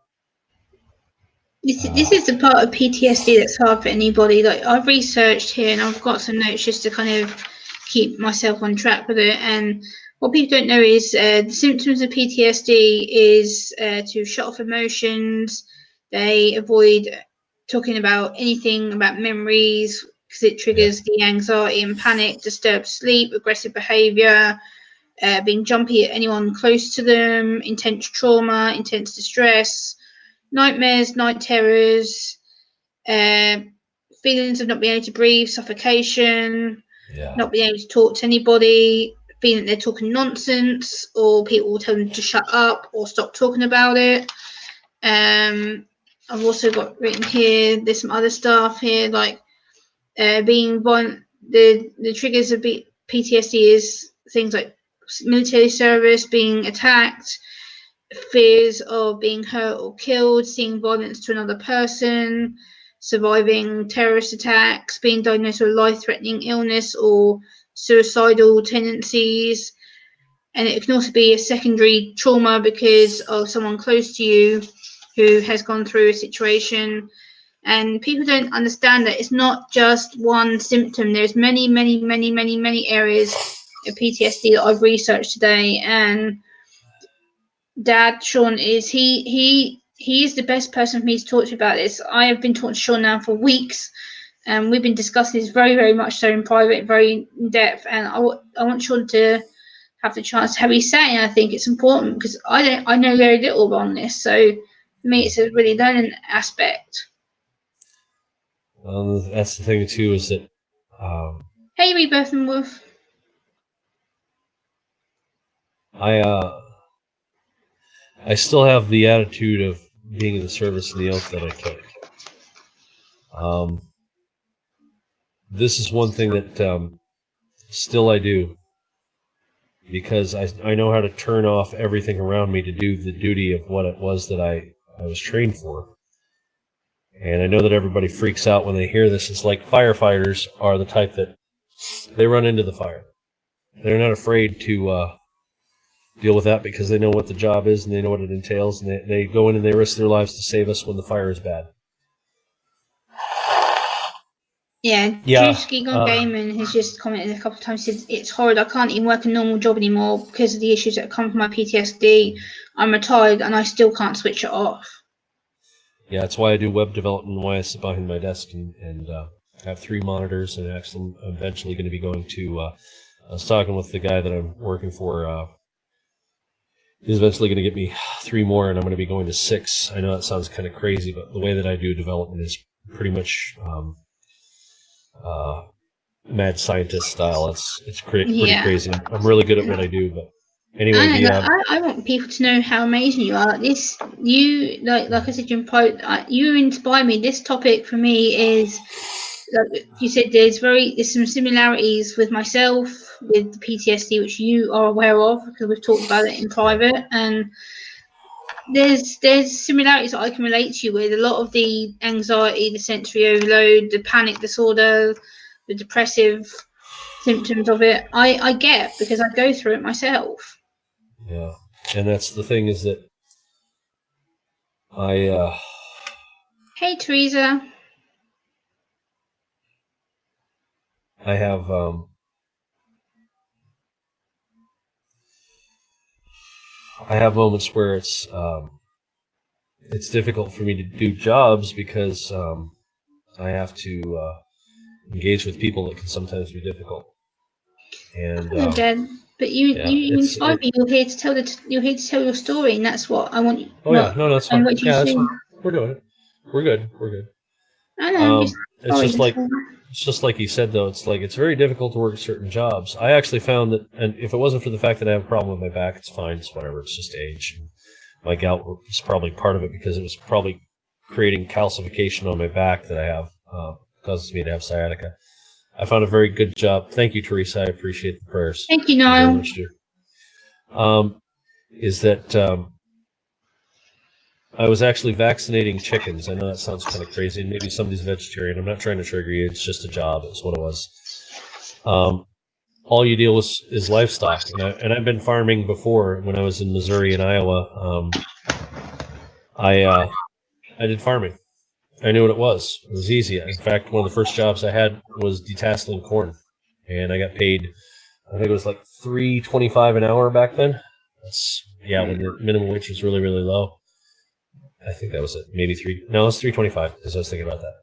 This is the part of PTSD that's hard for anybody. Like, I've researched here and I've got some notes just to kind of keep myself on track with it. And what people don't know is the symptoms of PTSD is to shut off emotions. They avoid talking about anything about memories because it triggers the anxiety and panic, disturbed sleep, aggressive behavior, being jumpy at anyone close to them, intense trauma, intense distress, nightmares, night terrors, feelings of not being able to breathe, suffocation, not being able to talk to anybody, feeling that they're talking nonsense, or people will tell them to shut up or stop talking about it. I've also got written here, there's some other stuff here, like being the triggers of PTSD is things like military service, being attacked, fears of being hurt or killed, seeing violence to another person, surviving terrorist attacks, being diagnosed with life-threatening illness or suicidal tendencies. And it can also be a secondary trauma because of someone close to you who has gone through a situation. And people don't understand that it's not just one symptom. There's many, many, many, many, many areas of PTSD that I've researched today. And Dad, Sean, he is the best person for me to talk to about this. I have been talking to Sean now for weeks, and we've been discussing this very, very much so in private, very in depth. And I want Sean to have the chance to have his say. And I think it's important because I know very little on this. So for me, it's a really learning aspect. Well, that's the thing too, is that Hey, Rebirth and Wolf. I still have the attitude of being in the service and the oath that I took. This is one thing that still I do, because I know how to turn off everything around me to do the duty of what it was that I was trained for. And I know that everybody freaks out when they hear this. It's like firefighters are the type that they run into the fire. They're not afraid to deal with that because they know what the job is and they know what it entails, and they go in and they risk their lives to save us when the fire is bad. Yeah, Drewski Gone Gaming has just commented a couple of times, said it's horrid. I can't even work a normal job anymore because of the issues that come from my PTSD. I'm retired and I still can't switch it off. Yeah, that's why I do web development, why I sit behind my desk and have 3 monitors, and actually I'm eventually going to be going to, I was talking with the guy that I'm working for, he's eventually going to get me 3 more, and I'm going to be going to 6. I know that sounds kind of crazy, but the way that I do development is pretty much mad scientist style. It's pretty crazy. I'm really good at what I do, but anyway, I want people to know how amazing you are. This, you, like I said, you inspire me. This topic for me is, like you said, there's some similarities with myself with the PTSD, which you are aware of because we've talked about it in private, and there's similarities that I can relate to you with. A lot of the anxiety, the sensory overload, the panic disorder, the depressive symptoms of it, I get because I go through it myself. Yeah, and that's the thing, is that Hey, Teresa. I have moments where it's difficult for me to do jobs because I have to engage with people that can sometimes be difficult. And Dad, but you inspire me. You're here to tell your story, and that's what I want you. Oh yeah, no, that's fine. Yeah, that's fine. We're doing it. We're good. I know. It's just like he said, though. It's like it's very difficult to work certain jobs. I actually found that, and if it wasn't for the fact that I have a problem with my back, it's fine. It's whatever. It's just age. My gout was probably part of it because it was probably creating calcification on my back that I have, causes me to have sciatica. I found a very good job. Thank you, Teresa. I appreciate the prayers. Thank you, Niall. Very much, dear. Is that I was actually vaccinating chickens. I know that sounds kind of crazy, and maybe somebody's vegetarian. I'm not trying to trigger you. It's just a job. It's what it was. All you deal with is livestock, and I've been farming before. When I was in Missouri and Iowa, I did farming. I knew what it was. It was easy. In fact, one of the first jobs I had was detasseling corn, and I got paid, I think it was like $3.25 an hour back then. When the minimum wage was really, really low. I think that was it. Maybe it was $3.25, because I was thinking about that.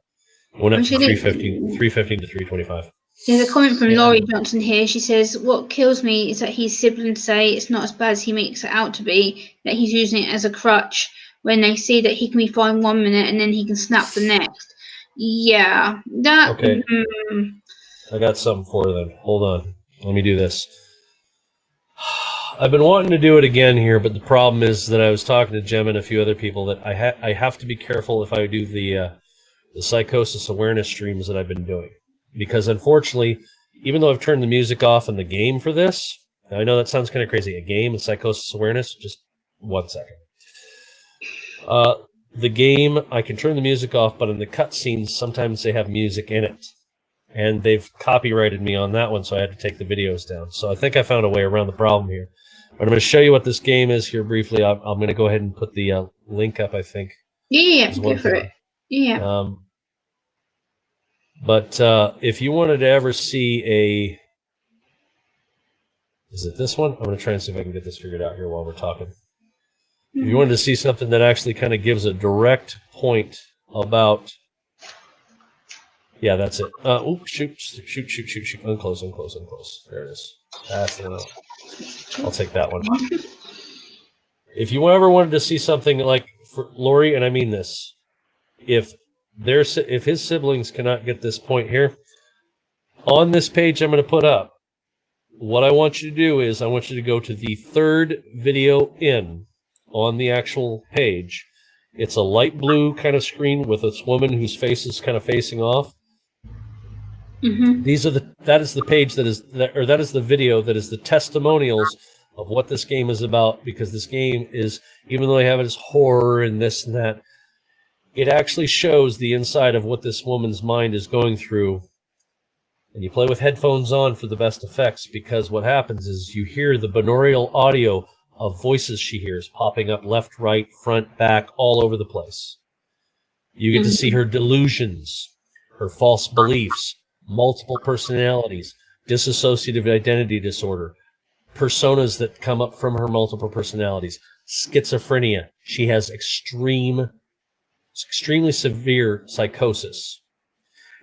It went up from $3.15 to $3.25. There's a comment from Laurie Johnson here. She says, what kills me is that his siblings say it's not as bad as he makes it out to be, that he's using it as a crutch when they see that he can be fine 1 minute and then he can snap the next. Yeah. Okay. I got something for them. Hold on. Let me do this. I've been wanting to do it again here, but the problem is that I was talking to Jem and a few other people that I have to be careful if I do the psychosis awareness streams that I've been doing. Because unfortunately, even though I've turned the music off in the game for this, I know that sounds kind of crazy. A game, a psychosis awareness, just 1 second. The game, I can turn the music off, but in the cutscenes, sometimes they have music in it. And they've copyrighted me on that one, so I had to take the videos down. So I think I found a way around the problem here. But I'm going to show you what this game is here briefly. I'm going to go ahead and put the link up, I think. Yeah, go for it. Yeah. But if you wanted to ever see a... Is it this one? I'm going to try and see if I can get this figured out here while we're talking. If you wanted to see something that actually kind of gives a direct point about... Yeah, that's it. Shoot. Unclose. There it is. That's the one. I'll take that one. If you ever wanted to see something like for Lori, and I mean this, if his siblings cannot get this point here, on this page I'm going to put up, what I want you to do is I want you to go to the third video in on the actual page. It's a light blue kind of screen with this woman whose face is kind of facing off. That is the page that is the video that is the testimonials of what this game is about, because this game is, even though they have it as horror and this and that, it actually shows the inside of what this woman's mind is going through. And you play with headphones on for the best effects, because what happens is you hear the binaural audio of voices she hears popping up left, right, front, back, all over the place. You get to see her delusions, her false beliefs, multiple personalities, dissociative identity disorder, personas that come up from her multiple personalities, schizophrenia. She has extremely severe psychosis.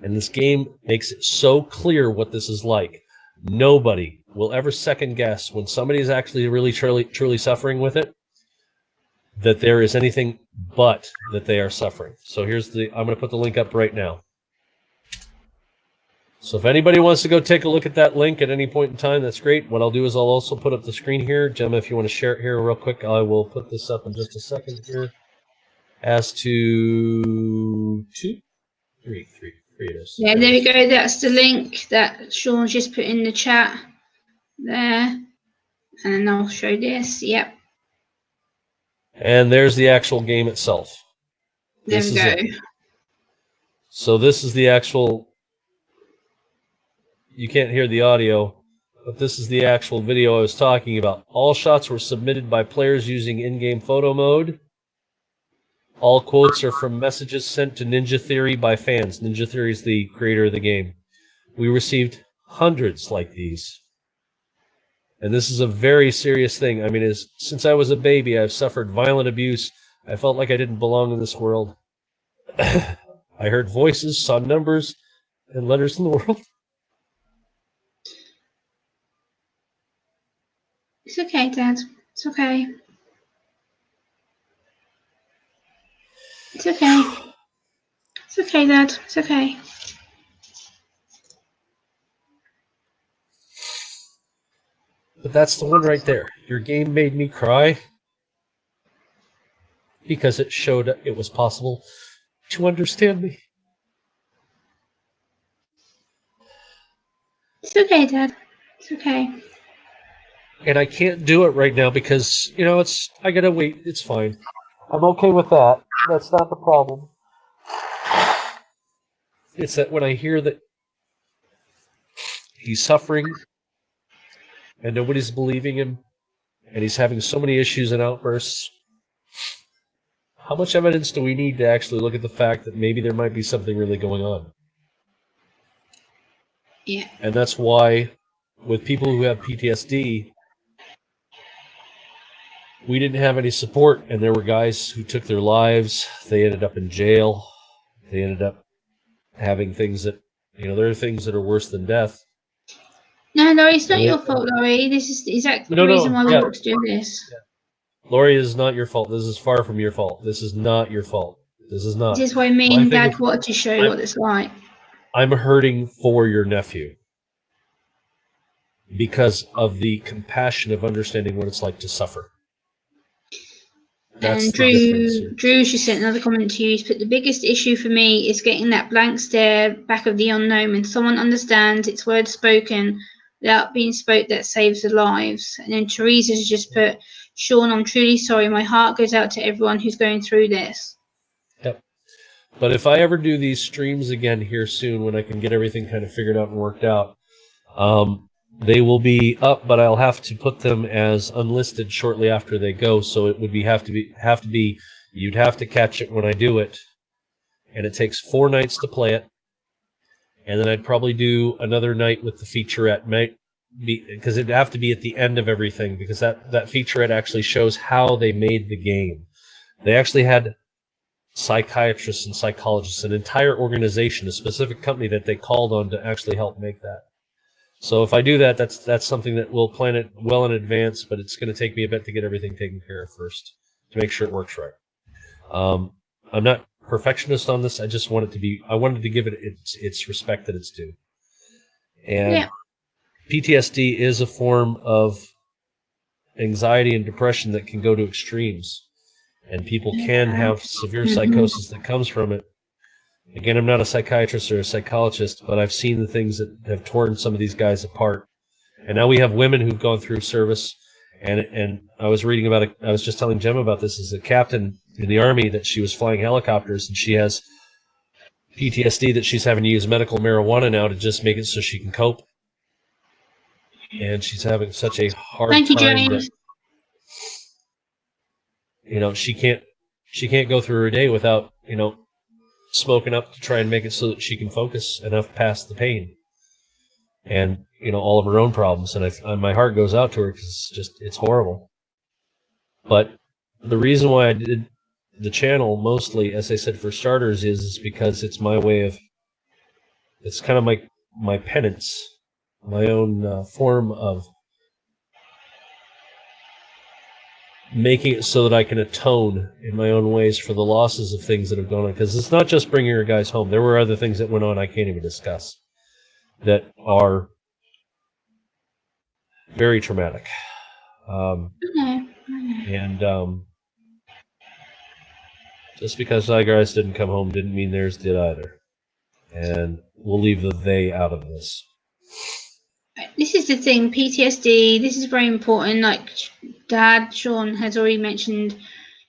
And this game makes it so clear what this is like. Nobody will ever second guess when somebody is actually really truly suffering with it, that there is anything but that they are suffering. So I'm going to put the link up right now. So if anybody wants to go take a look at that link at any point in time, that's great. What I'll do is I'll also put up the screen here. Gemma, if you want to share it here real quick, I will put this up in just a second here. As to three it is. Yeah, there we go. That's the link that Sean's just put in the chat there. And then I'll show this. Yep. And there's the actual game itself. There we go. So this is the actual... You can't hear the audio, but this is the actual video I was talking about. All shots were submitted by players using in-game photo mode. All quotes are from messages sent to Ninja Theory by fans. Ninja Theory is the creator of the game. We received hundreds like these. And this is a very serious thing. I mean, since I was a baby, I've suffered violent abuse. I felt like I didn't belong in this world. I heard voices, saw numbers, and letters in the world. It's okay, Dad. It's okay. It's okay. It's okay, Dad. It's okay. But that's the one right there. Your game made me cry because it showed it was possible to understand me. It's okay, Dad. It's okay. And I can't do it right now because, I gotta wait. It's fine. I'm okay with that. That's not the problem. It's that when I hear that he's suffering and nobody's believing him and he's having so many issues and outbursts, how much evidence do we need to actually look at the fact that maybe there might be something really going on? Yeah. And that's why with people who have PTSD, we didn't have any support, and there were guys who took their lives. They ended up in jail. They ended up having things that, there are things that are worse than death. No, it's not your fault, Laurie. This is exactly the reason why we want to do this. Yeah. Laurie, is not your fault. This is far from your fault. This is not your fault. This is not. This is why me and Dad wanted to show you what it's like. I'm hurting for your nephew because of the compassion of understanding what it's like to suffer. That's And the difference. Drew, she sent another comment to you. She's put, the biggest issue for me is getting that blank stare back of the unknown when someone understands it's words spoken without being spoke that saves their lives. And then Teresa's just put, Sean, I'm truly sorry. My heart goes out to everyone who's going through this. Yep. But if I ever do these streams again here soon, when I can get everything kind of figured out and worked out, they will be up, but I'll have to put them as unlisted shortly after they go. So it would have to be you'd have to catch it when I do it, and it takes 4 nights to play it, and then I'd probably do another night with the featurette, because it'd have to be at the end of everything, because that featurette actually shows how they made the game. They actually had psychiatrists and psychologists, an entire organization, a specific company that they called on to actually help make that. So if I do that, that's something that we'll plan it well in advance, but it's going to take me a bit to get everything taken care of first to make sure it works right. I'm not perfectionist on this. I just want it to be. I wanted to give it its respect that it's due. And PTSD is a form of anxiety and depression that can go to extremes, and people can have severe psychosis that comes from it. Again, I'm not a psychiatrist or a psychologist, but I've seen the things that have torn some of these guys apart. And now we have women who've gone through service. And I was reading about it. I was just telling Gemma about this. As a captain in the Army, that she was flying helicopters, and she has PTSD that she's having to use medical marijuana now to just make it so she can cope. And she's having such a hard time that, she can't go through her day without, smoking up to try and make it so that she can focus enough past the pain and all of her own problems. And my heart goes out to her because it's horrible. But the reason why I did the channel mostly, as I said, for starters, is because it's my way of, it's kind of my penance, my own form of making it so that I can atone in my own ways for the losses of things that have gone on. Because it's not just bringing your guys home. There were other things that went on I can't even discuss that are very traumatic. Just because my guys didn't come home didn't mean theirs did either. And we'll leave the they out of this. This is the thing, PTSD, this is very important. Like Dad, Sean, has already mentioned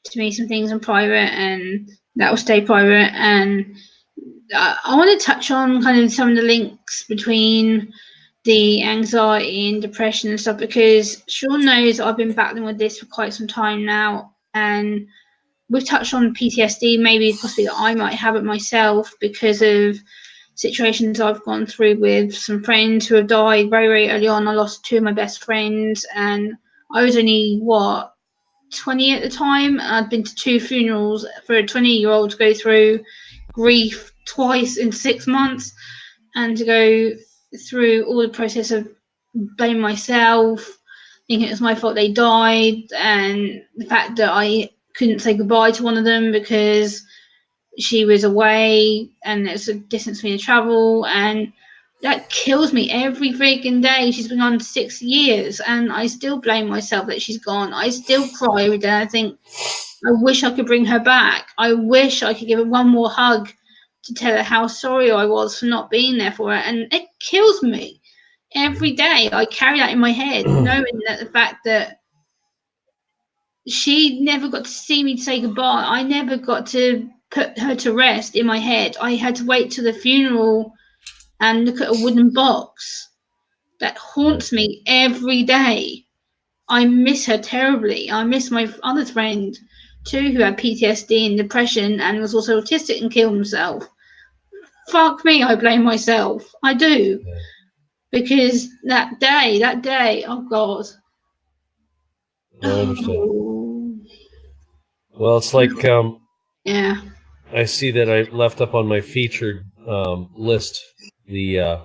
to me some things in private, and that will stay private. And I want to touch on kind of some of the links between the anxiety and depression and stuff, because Sean knows I've been battling with this for quite some time now, and we've touched on PTSD, maybe possibly that I might have it myself because of situations I've gone through with some friends who have died very, very early on. I lost 2 of my best friends, and I was only 20 at the time. I'd been to 2 funerals for a 20-year-old to go through grief twice in 6 months, and to go through all the process of blaming myself, thinking it was my fault they died, and the fact that I couldn't say goodbye to one of them because she was away and there's a distance for me to travel, and that kills me every freaking day. She's been gone 6 years and I still blame myself that she's gone. I still cry every day. I think I wish I could bring her back. I wish I could give her one more hug to tell her how sorry I was for not being there for her, and it kills me every day. I carry that in my head, knowing that the fact that she never got to see me say goodbye. I never got to put her to rest in my head. I had to wait till the funeral and look at a wooden box that haunts me every day. I miss her terribly. I miss my other friend too, who had PTSD and depression and was also autistic and killed himself. Fuck me, I blame myself. I do. Because that day, oh God. I understand. Well, it's like, yeah. I see that I left up on my featured list the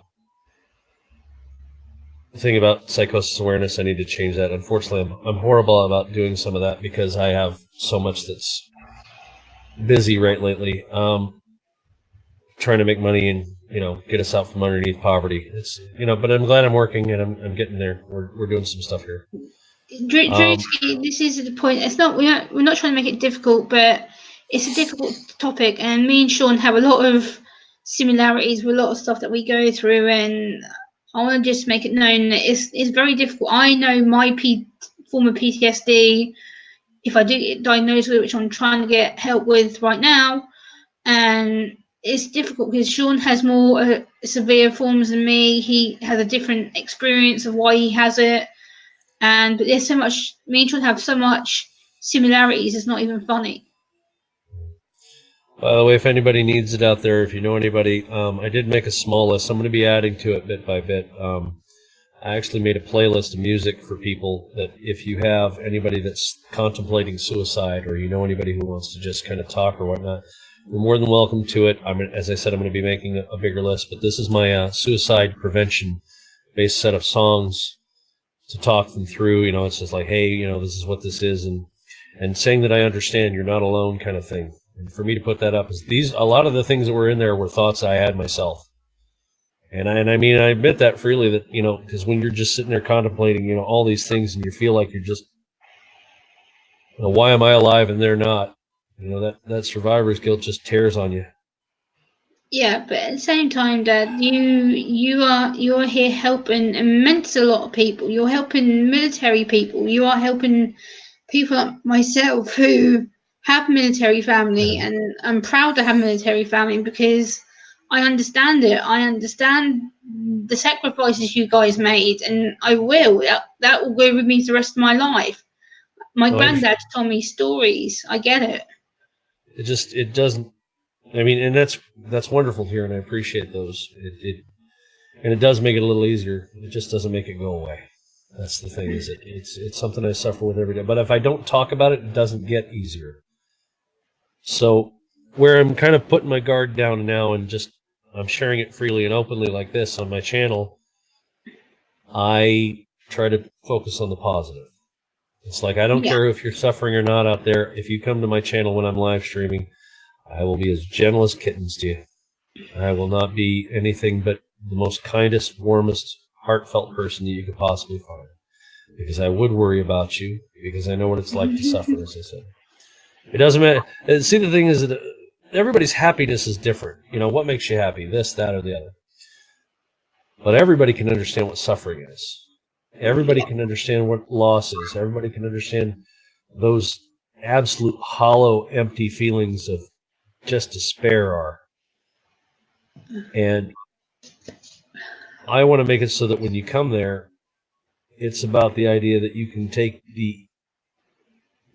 thing about psychosis awareness. I need to change that. Unfortunately, I'm horrible about doing some of that because I have so much that's busy right lately. Trying to make money and get us out from underneath poverty. It's but I'm glad I'm working and I'm getting there. We're doing some stuff here. Um, This is the point. It's not we're not trying to make it difficult, but it's a difficult topic, and me and Sean have a lot of similarities with a lot of stuff that we go through, and I want to just make it known that it's very difficult. I know my form of PTSD. If I do get diagnosed with it, which I'm trying to get help with right now, and it's difficult because Sean has more severe forms than me. He has a different experience of why he has it, and but there's so much. Me and Sean have so much similarities. It's not even funny. by the way, if anybody needs it out there, if you know anybody, I did make a small list. I'm going to be adding to it bit by bit. I actually made a playlist of music for people that if you have anybody that's contemplating suicide or you know anybody who wants to just kind of talk or whatnot, you're more than welcome to it. As I said, I'm going to be making a bigger list, but this is my suicide prevention based set of songs to talk them through. You know, it's just like, hey, you know, this is what this is, and saying that I understand you're not alone kind of thing. And for me to put that up is a lot of the things that were in there were thoughts I had myself. And I mean, I admit that freely that, you know, because when you're just sitting there contemplating, you know, all these things and you feel like you're just, you know, why am I alive and they're not? You know, that survivor's guilt just tears on you. Yeah, but at the same time, Dad, you're here helping immense a lot of people. You're helping military people. You are helping people like myself who have military family, Yeah. and I'm proud to have military family because I understand it. I understand the sacrifices you guys made, and I will. That will go with me for the rest of my life. My No, I granddad understand. told me stories. I get it. It doesn't, I mean, and that's wonderful here and I appreciate those. And it does make it a little easier. It just doesn't make it go away. That's the thing, is it's something I suffer with every day. But if I don't talk about it, it doesn't get easier. So where I'm kind of putting my guard down now and just I'm sharing it freely and openly like this on my channel, I try to focus on the positive. It's like I don't Yeah, care if you're suffering or not out there. If you come to my channel when I'm live streaming, I will be as gentle as kittens to you. I will not be anything but the most kindest, warmest, heartfelt person that you could possibly find. Because I would worry about you, because I know what it's like to suffer, as I said. It doesn't matter. See, the thing is that everybody's happiness is different. You know, what makes you happy? This, that, or the other. But everybody can understand what suffering is. Everybody can understand what loss is. Everybody can understand those absolute hollow, empty feelings of just despair are. And I want to make it so that when you come there, it's about the idea that you can take the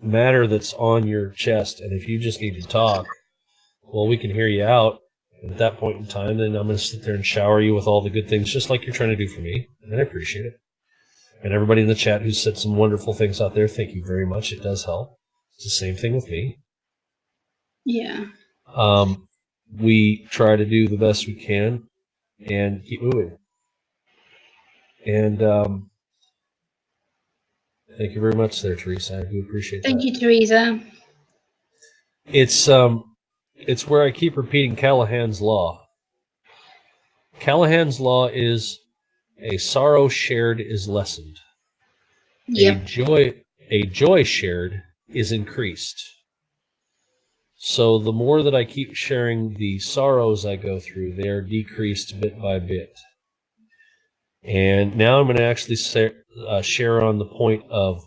matter that's on your chest, and if you just need to talk, well, we can hear you out. And at that point in time, then I'm going to sit there and shower you with all the good things, just like you're trying to do for me, and I appreciate it. And everybody in the chat who's said some wonderful things out there, thank you very much. It does help. It's the same thing with me. yeah. We try to do the best we can and keep moving. And thank you very much there, Teresa. I do appreciate Thank that. you, Teresa. It's where I keep repeating Callahan's law. Callahan's law is a sorrow shared is lessened. Yep. A joy shared is increased. So the more that I keep sharing the sorrows I go through, they are decreased bit by bit. And now I'm going to actually share on the point of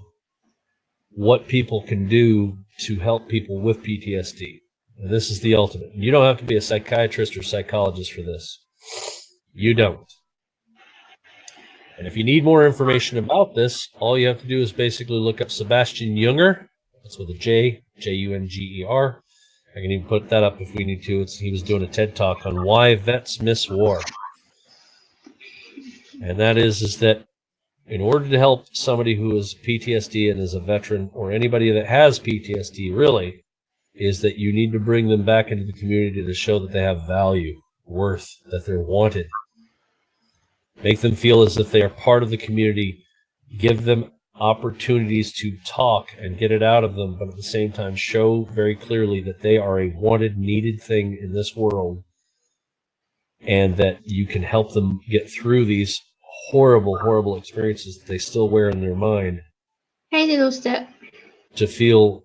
what people can do to help people with PTSD. And this is the ultimate. You don't have to be a psychiatrist or psychologist for this. You don't. And if you need more information about this, all you have to do is basically look up Sebastian Junger. That's with a J, Junger. I can even put that up if we need to. He was doing a TED Talk on why vets miss war. And that is that in order to help somebody who has PTSD and is a veteran, or anybody that has PTSD really, is that you need to bring them back into the community to show that they have value, worth, that they're wanted. Make them feel as if they are part of the community. Give them opportunities to talk and get it out of them, but at the same time show very clearly that they are a wanted, needed thing in this world, and that you can help them get through these horrible, horrible experiences that they still wear in their mind. Hey, little step. to feel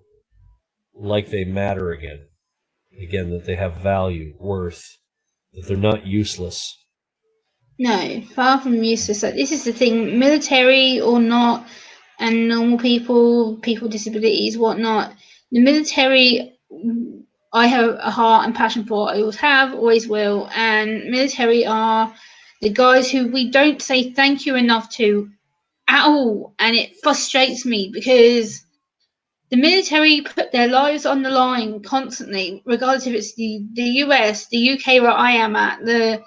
like they matter again. Again, that they have value, worth, that they're not useless. No, far from useless. Like, this is the thing, military or not, and normal people, people with disabilities, whatnot. The military, I have a heart and passion for. I always have, always will. And military are the guys who we don't say thank you enough to at all, and it frustrates me because the military put their lives on the line constantly, regardless if it's the US, the UK where I am at, the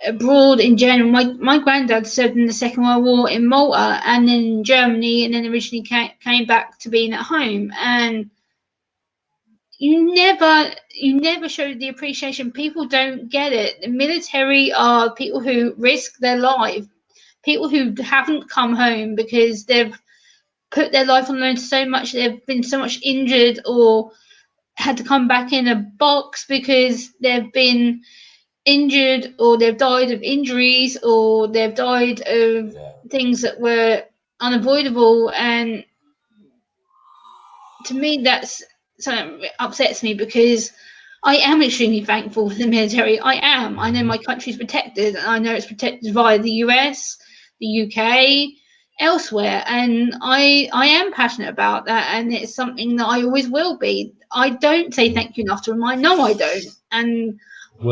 abroad in general. My granddad served in the Second World War in Malta and then in Germany, and then originally came back to being at home. And you never show the appreciation. People don't get it. The military are people who risk their life, people who haven't come home because they've put their life on the line so much, they've been so much injured or had to come back in a box because they've been injured or they've died of injuries or they've died of things that were unavoidable. And to me, that's something that upsets me because I am extremely thankful for the military. I am. I know my country's protected, and I know it's protected via the US, the UK, elsewhere, and I am passionate about that, and it's something that I always will be. I don't say thank you enough to them. I know I don't, and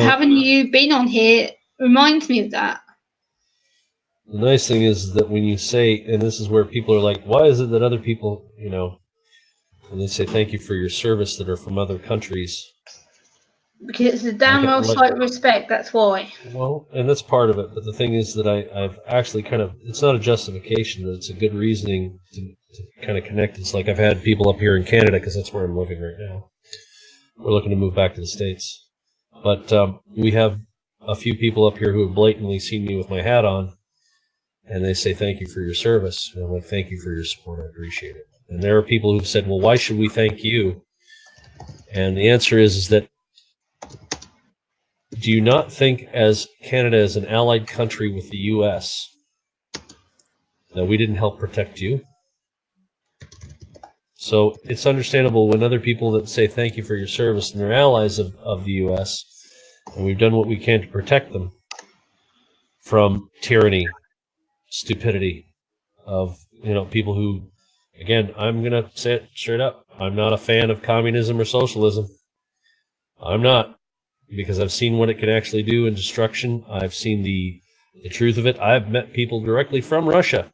having you been on here reminds me of that. The nice thing is that when you say, and this is where people are like, why is it that other people, when they say thank you for your service that are from other countries? Because it's a damn well slight respect, that's why. Well, and that's part of it. But the thing is that I've actually it's not a justification, but it's a good reasoning to kind of connect. It's like I've had people up here in Canada, because that's where I'm living right now. We're looking to move back to the States. But we have a few people up here who have blatantly seen me with my hat on, and they say, thank you for your service. And I'm like, thank you for your support. I appreciate it. And there are people who've said, well, why should we thank you? And the answer is that, do you not think, as Canada is an allied country with the U.S., that we didn't help protect you? So it's understandable when other people that say thank you for your service and they're allies of the U.S., and we've done what we can to protect them from tyranny, stupidity of people who, again, I'm going to say it straight up, I'm not a fan of communism or socialism. I'm not, because I've seen what it can actually do in destruction. I've seen the truth of it. I've met people directly from Russia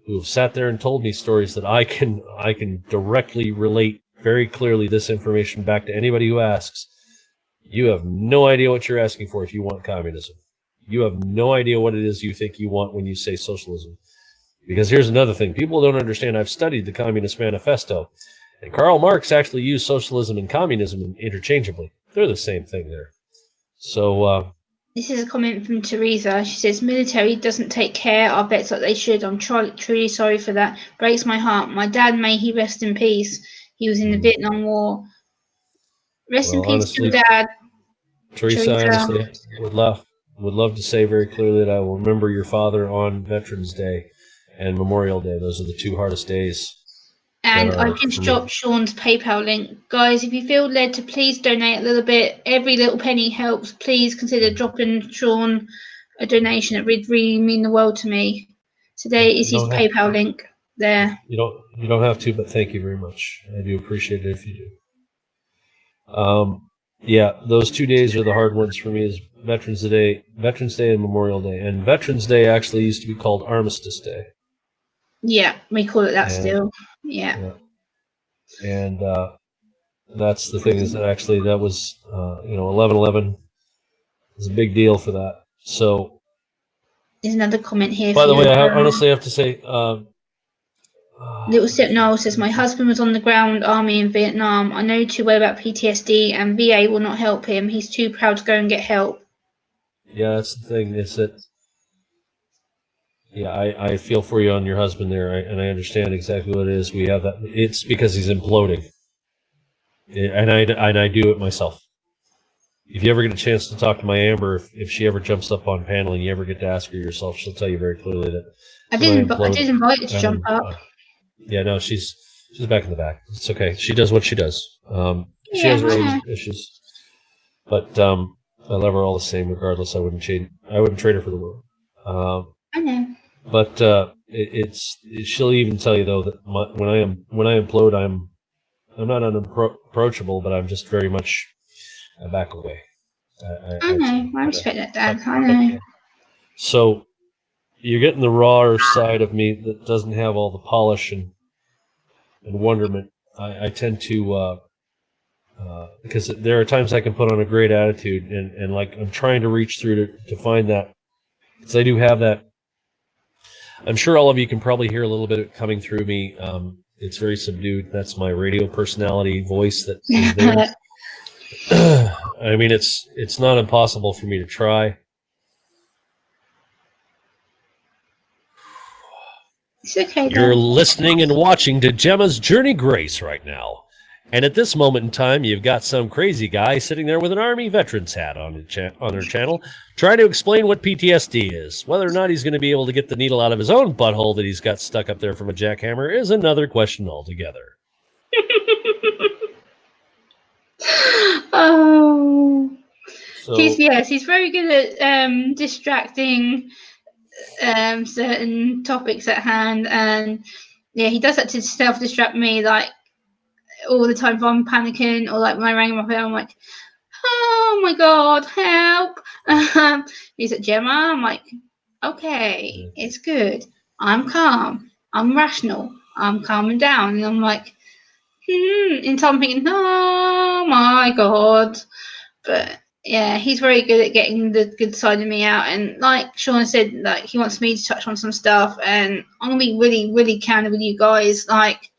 who have sat there and told me stories that I can directly relate very clearly this information back to anybody who asks. You have no idea what you're asking for if you want communism. You have no idea what it is you think you want when you say socialism. Because here's another thing. People don't understand. I've studied the Communist Manifesto. And Karl Marx actually used socialism and communism interchangeably. They're the same thing there. So this is a comment from Teresa. She says, military doesn't take care of our vets like they should. I'm truly sorry for that. Breaks my heart. My dad, may he rest in peace. He was in the Vietnam War. Rest in peace, honestly, to Dad. Teresa, honestly, would love to say very clearly that I will remember your father on Veterans Day and Memorial Day. Those are the two hardest days. And I've just dropped Sean's PayPal link. Guys, if you feel led to please donate a little bit, every little penny helps. Please consider dropping Sean a donation. It would really mean the world to me. Today is his PayPal link there. You don't have to, but thank you very much. I do appreciate it if you do. Yeah, those 2 days are the hard ones for me, is Veterans Day and Memorial Day. And Veterans Day actually used to be called Armistice Day. Yeah, we call it that still. Yeah. And that's the thing, is that actually that was 11/11 was a big deal for that. So there's another comment here. By the way, I honestly have to say, Little Step Noel says, my husband was on the ground army in Vietnam. I know too well about PTSD, and VA will not help him. He's too proud to go and get help. Yeah, that's the thing. Is that, yeah, I feel for you on your husband there, and I understand exactly what it is. We have that. It's because he's imploding, and I do it myself. If you ever get a chance to talk to my Amber, if she ever jumps up on panel and you ever get to ask her yourself, she'll tell you very clearly that I did invite her to jump up. Yeah, no, she's back in the back. It's okay. She does what she does. She Yeah, has her I own know. issues, but I love her all the same. Regardless, I wouldn't trade. I wouldn't trade her for the world. Um, I know. but she'll even tell you though that when I implode, I'm not unapproachable, but I'm just very much I back away. I I'd know. say I kind of respect that, tuck Dad. I know. away. So you're getting the rawer side of me that doesn't have all the polish and wonderment. I tend to because there are times I can put on a great attitude and like I'm trying to reach through to find that because I do have that. I'm sure all of you can probably hear a little bit of it coming through me. It's very subdued. That's my radio personality voice that is there. I mean, it's not impossible for me to try. It's okay, You're Dad. listening and watching to Gemma's Journey Grace right now. And at this moment in time, you've got some crazy guy sitting there with an Army veteran's hat on her channel, trying to explain what PTSD is. Whether or not he's going to be able to get the needle out of his own butthole that he's got stuck up there from a jackhammer is another question altogether. Oh. So, He's very good at distracting certain topics at hand, and yeah, he does that to self-distract me, like all the time if I'm panicking or like when I rang my phone, I'm like, oh my god, help! He's like, Gemma, I'm like, okay, it's good. I'm calm. I'm rational. I'm calming down, and I'm like, and so I'm thinking, oh my god, but yeah, he's very good at getting the good side of me out. And like Sean said, like he wants me to touch on some stuff, and I'm gonna be really, really candid with you guys. Like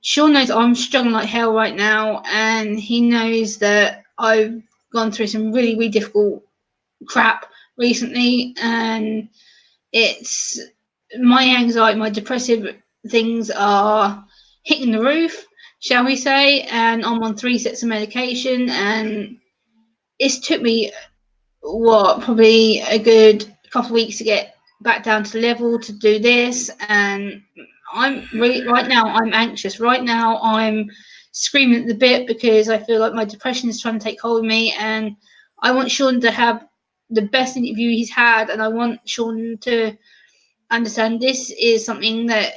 Sean knows I'm struggling like hell right now, and he knows that I've gone through some really, really difficult crap recently, and it's my anxiety, my depressive things are hitting the roof, shall we say, and I'm on 3 sets of medication, and it's took me probably a good couple of weeks to get back down to level to do this, and I'm really right now I'm anxious. Right now I'm screaming at the bit because I feel like my depression is trying to take hold of me, and I want Sean to have the best interview he's had, and I want Sean to understand this is something that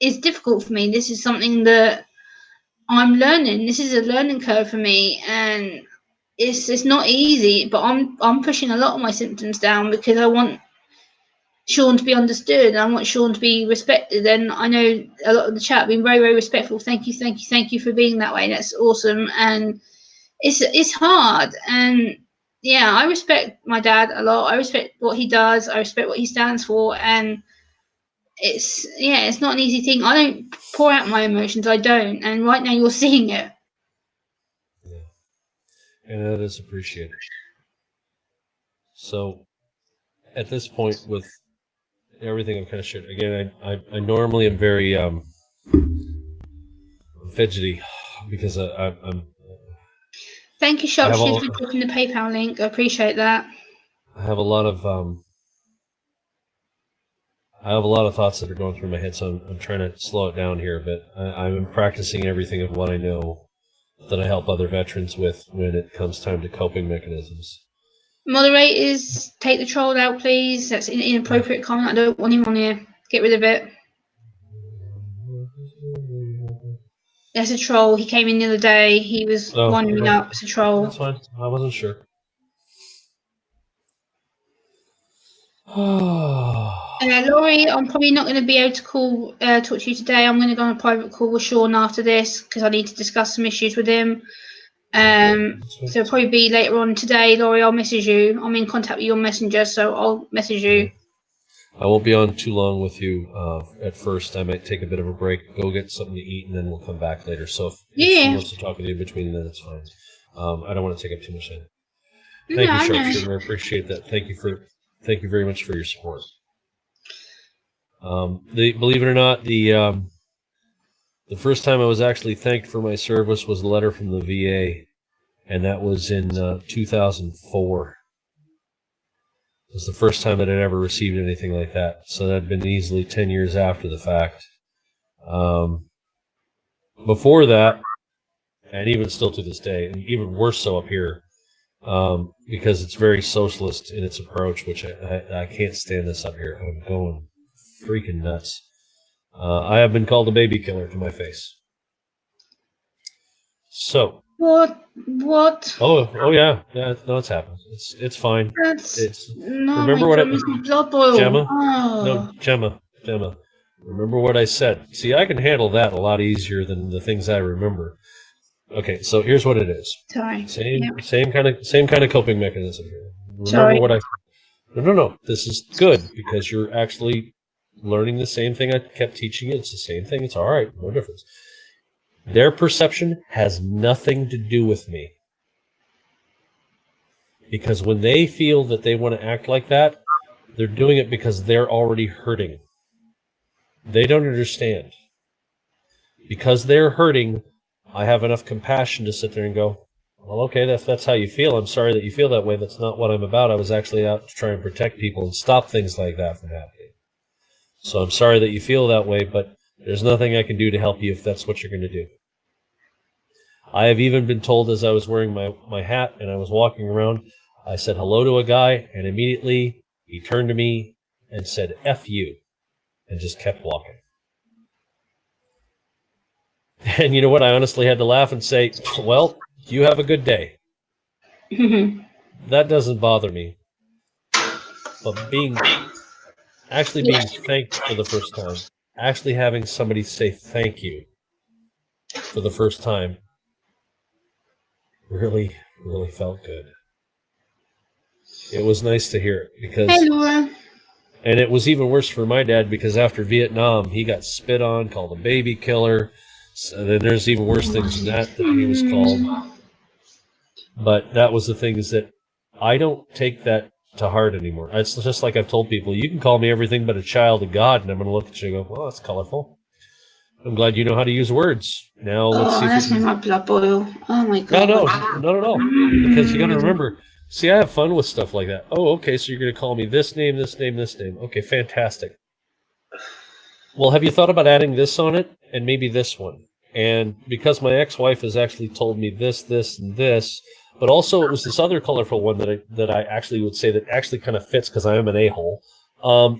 is difficult for me. This is something that I'm learning. This is a learning curve for me, and it's not easy. But I'm pushing a lot of my symptoms down because I want Sean to be understood, and I want Sean to be respected. And I know a lot of the chat have been very, very respectful. Thank you, thank you, thank you for being that way. That's awesome. And it's hard. And yeah, I respect my dad a lot. I respect what he does. I respect what he stands for. And it's not an easy thing. I don't pour out my emotions. I don't. And right now you're seeing it. yeah, and that is appreciated. So, at this point, with everything I've kind of shared, again, I normally am very fidgety because Thank you, I have Sharpshooters, all for dropping the PayPal link. I appreciate that. I have a lot of I have a lot of thoughts that are going through my head, so I'm trying to slow it down here a bit. I'm practicing everything of what I know that I help other veterans with when it comes time to coping mechanisms. Moderators, take the troll out, please. That's an inappropriate comment. I don't want him on here. Get rid of it. That's a troll. He came in the other day. He was Oh, winding me well, up. It's a troll. that's fine. I wasn't sure. Laurie, I'm probably not going to be able to talk to you today. I'm going to go on a private call with Sean after this because I need to discuss some issues with him. So it'll probably be later on today. Laurie, I'll message you. I'm in contact with your messenger, so I'll message you. I won't be on too long with you at first. I might take a bit of a break, go get something to eat, and then we'll come back later. So if she wants to talk with you in between, then it's fine. I don't want to take up too much time. Thank you, Sharpshooter. I appreciate that. Thank you very much for your support. Believe it or not, the first time I was actually thanked for my service was a letter from the VA, and that was in 2004. It was the first time that I'd ever received anything like that. So that had been easily 10 years after the fact. Before that, and even still to this day, and even worse so up here, because it's very socialist in its approach, which I can't stand this up here. I'm going freaking nuts. I have been called a baby killer to my face. So. What? Oh yeah. No, it's happened. It's fine. That's not remember my what promise blood boil. Gemma? Oh. No, Gemma. Remember what I said. See, I can handle that a lot easier than the things I remember. Okay, so here's what it is. Sorry. Same kind of coping mechanism here. Remember Sorry. what I No. This is good because you're actually learning the same thing I kept teaching you. It's the same thing. It's all right. No difference. Their perception has nothing to do with me. Because when they feel that they want to act like that, they're doing it because they're already hurting. They don't understand. Because they're hurting, I have enough compassion to sit there and go, well, okay, that's how you feel. I'm sorry that you feel that way. That's not what I'm about. I was actually out to try and protect people and stop things like that from happening. So I'm sorry that you feel that way, but there's nothing I can do to help you if that's what you're going to do. I have even been told as I was wearing my hat and I was walking around, I said hello to a guy, and immediately he turned to me and said, F you, and just kept walking. And you know what? I honestly had to laugh and say, well, you have a good day. That doesn't bother me. But actually being thanked for the first time, actually having somebody say thank you for the first time really, really felt good. It was nice to hear it because... Hey, Laura. And it was even worse for my dad because after Vietnam, he got spit on, called a baby killer. So then there's even worse things than that he was called. But that was the thing, is that I don't take that to heart anymore. It's just like I've told people, you can call me everything but a child of God, and I'm going to look at you and go, well, that's colorful. I'm glad you know how to use words. Now let's see. That's made my blood boil. Oh my God. No, not at all. Because you got to remember, see, I have fun with stuff like that. Oh, okay, so you're going to call me this name, this name, this name. Okay, fantastic. Well, have you thought about adding this on it and maybe this one? And because my ex-wife has actually told me this, and this, but also it was this other colorful one that I actually would say that actually kind of fits because I am an a-hole.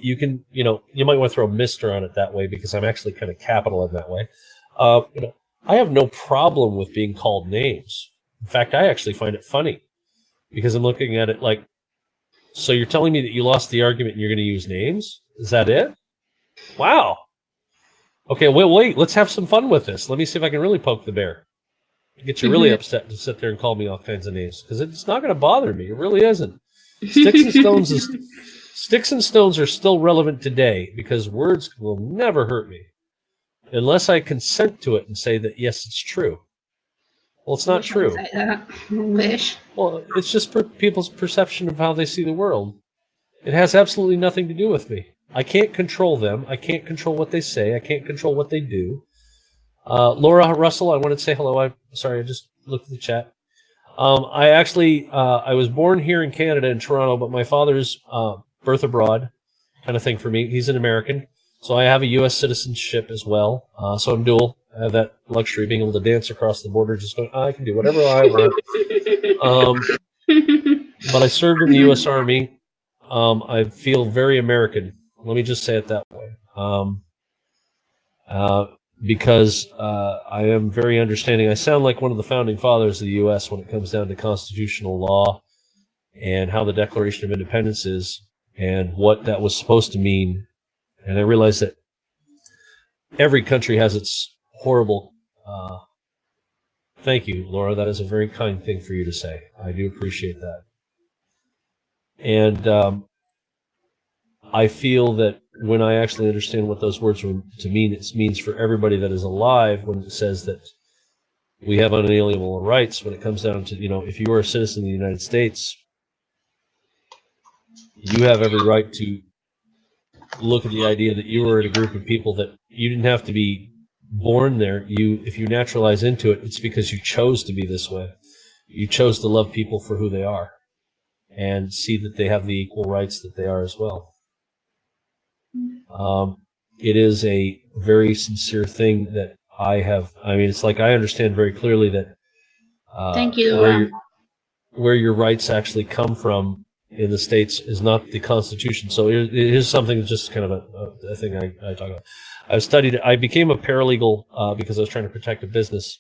You can, you might want to throw Mr. on it that way because I'm actually kind of capital in that way. I have no problem with being called names. In fact, I actually find it funny because I'm looking at it like, so you're telling me that you lost the argument and you're going to use names? Is that it? Wow. Okay, wait, let's have some fun with this. Let me see if I can really poke the bear. Get you really upset to sit there and call me all kinds of names because it's not going to bother me. It really isn't. Sticks and stones are still relevant today because words will never hurt me unless I consent to it and say that, yes, it's true. Well, it's not true. I wish. Well, it's just people's perception of how they see the world. It has absolutely nothing to do with me. I can't control them. I can't control what they say. I can't control what they do. Laura Russell, I wanted to say hello. I'm sorry, I just looked at the chat. I was born here in Canada, in Toronto, but my father's birth abroad kind of thing for me. He's an American, so I have a U.S. citizenship as well. So I'm dual. I have that luxury of being able to dance across the border, just going, I can do whatever I want. But I served in the U.S. Army. I feel very American. Let me just say it that way. Because I am very understanding. I sound like one of the founding fathers of the U.S. when it comes down to constitutional law and how the Declaration of Independence is and what that was supposed to mean. And I realize that every country has its horrible... Thank you, Laura. That is a very kind thing for you to say. I do appreciate that. And I feel that when I actually understand what those words were to mean, it means for everybody that is alive when it says that we have unalienable rights when it comes down to, if you are a citizen of the United States, you have every right to look at the idea that you were in a group of people that you didn't have to be born there. If you naturalize into it, it's because you chose to be this way. You chose to love people for who they are and see that they have the equal rights that they are as well. it is a very sincere thing that I have. I mean, it's like I understand very clearly that Thank you, where Laura. where your rights actually come from in the States is not the Constitution. So it is something, just kind of a thing I talk about. I became a paralegal because I was trying to protect a business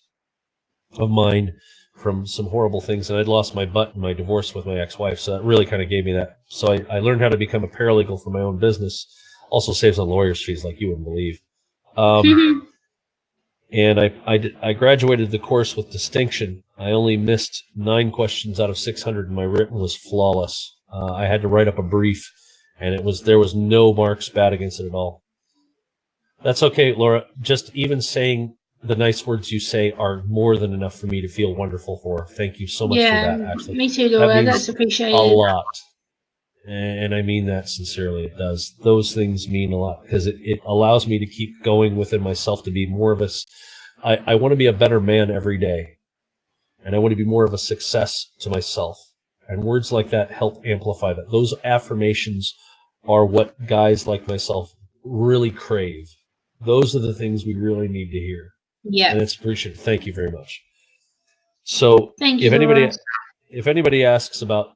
of mine from some horrible things, and I'd lost my butt in my divorce with my ex-wife, so that really kind of gave me that. So I learned how to become a paralegal for my own business. Also saves on lawyers' fees like you wouldn't believe. And I graduated the course with distinction. I only missed 9 questions out of 600, and my written was flawless. I had to write up a brief, and there was no marks bad against it at all. That's okay, Laura. Just even saying the nice words you say are more than enough for me to feel wonderful for. Thank you so much for that, actually. Me too, That Laura. means That's appreciated. a lot. And I mean that sincerely. It does. Those things mean a lot because it allows me to keep going within myself, to be more of a... I want to be a better man every day. And I want to be more of a success to myself. And words like that help amplify that. Those affirmations are what guys like myself really crave. Those are the things we really need to hear. Yeah. And it's appreciated. Thank you very much. So Thank you, Laura. if anybody asks about,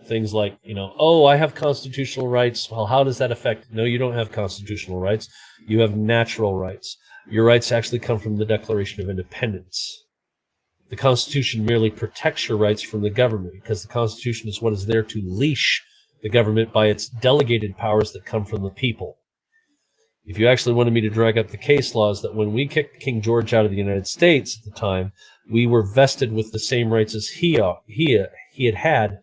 things like, oh, I have constitutional rights. Well, how does that affect? No, you don't have constitutional rights. You have natural rights. Your rights actually come from the Declaration of Independence. The Constitution merely protects your rights from the government, because the Constitution is what is there to leash the government by its delegated powers that come from the people. If you actually wanted me to drag up the case laws, that when we kicked King George out of the United States at the time, we were vested with the same rights as he had,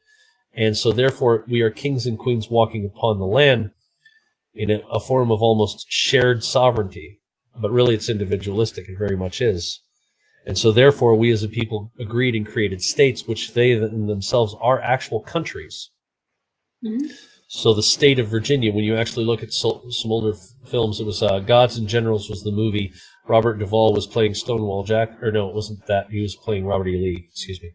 and so therefore we are kings and queens walking upon the land in a form of almost shared sovereignty. But really it's individualistic, it very much is. And so therefore we as a people agreed and created states, which they in themselves are actual countries. Mm-hmm. So the state of Virginia, when you actually look at some older films, it was Gods and Generals was the movie. Robert Duvall was playing Stonewall Jack, or no, it wasn't that. He was playing Robert E. Lee, excuse me.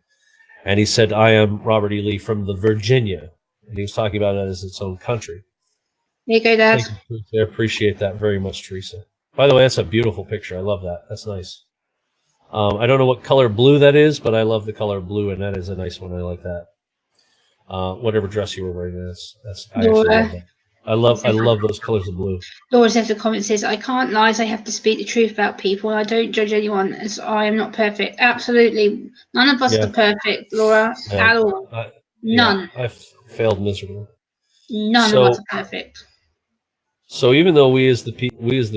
And he said, I am Robert E. Lee from the Virginia. And he was talking about it as its own country. There you go, Dad. Thank you, I appreciate that very much, Teresa. By the way, that's a beautiful picture. I love that. That's nice. I don't know what color blue that is, but I love the color blue, and that is a nice one. I like that. Whatever dress you were wearing, I actually love that. I love those colors of blue. Laura says in the comments, says, I can't lie, I have to speak the truth about people. I don't judge anyone, as I am not perfect. Absolutely. None of us are perfect, Laura, at all. None. I've failed miserably. None of us are perfect. So even though we as the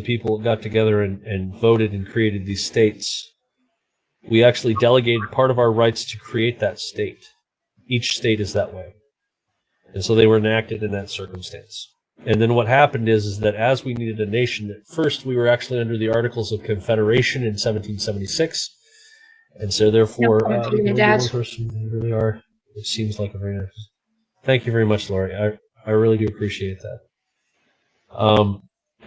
people got together and voted and created these states, we actually delegated part of our rights to create that state. Each state is that way. And so they were enacted in that circumstance. And then what happened is that as we needed a nation, at first we were actually under the Articles of Confederation in 1776. And so therefore, one person, they really are. It seems like a very nice. Thank you very much, Laurie. I really do appreciate that.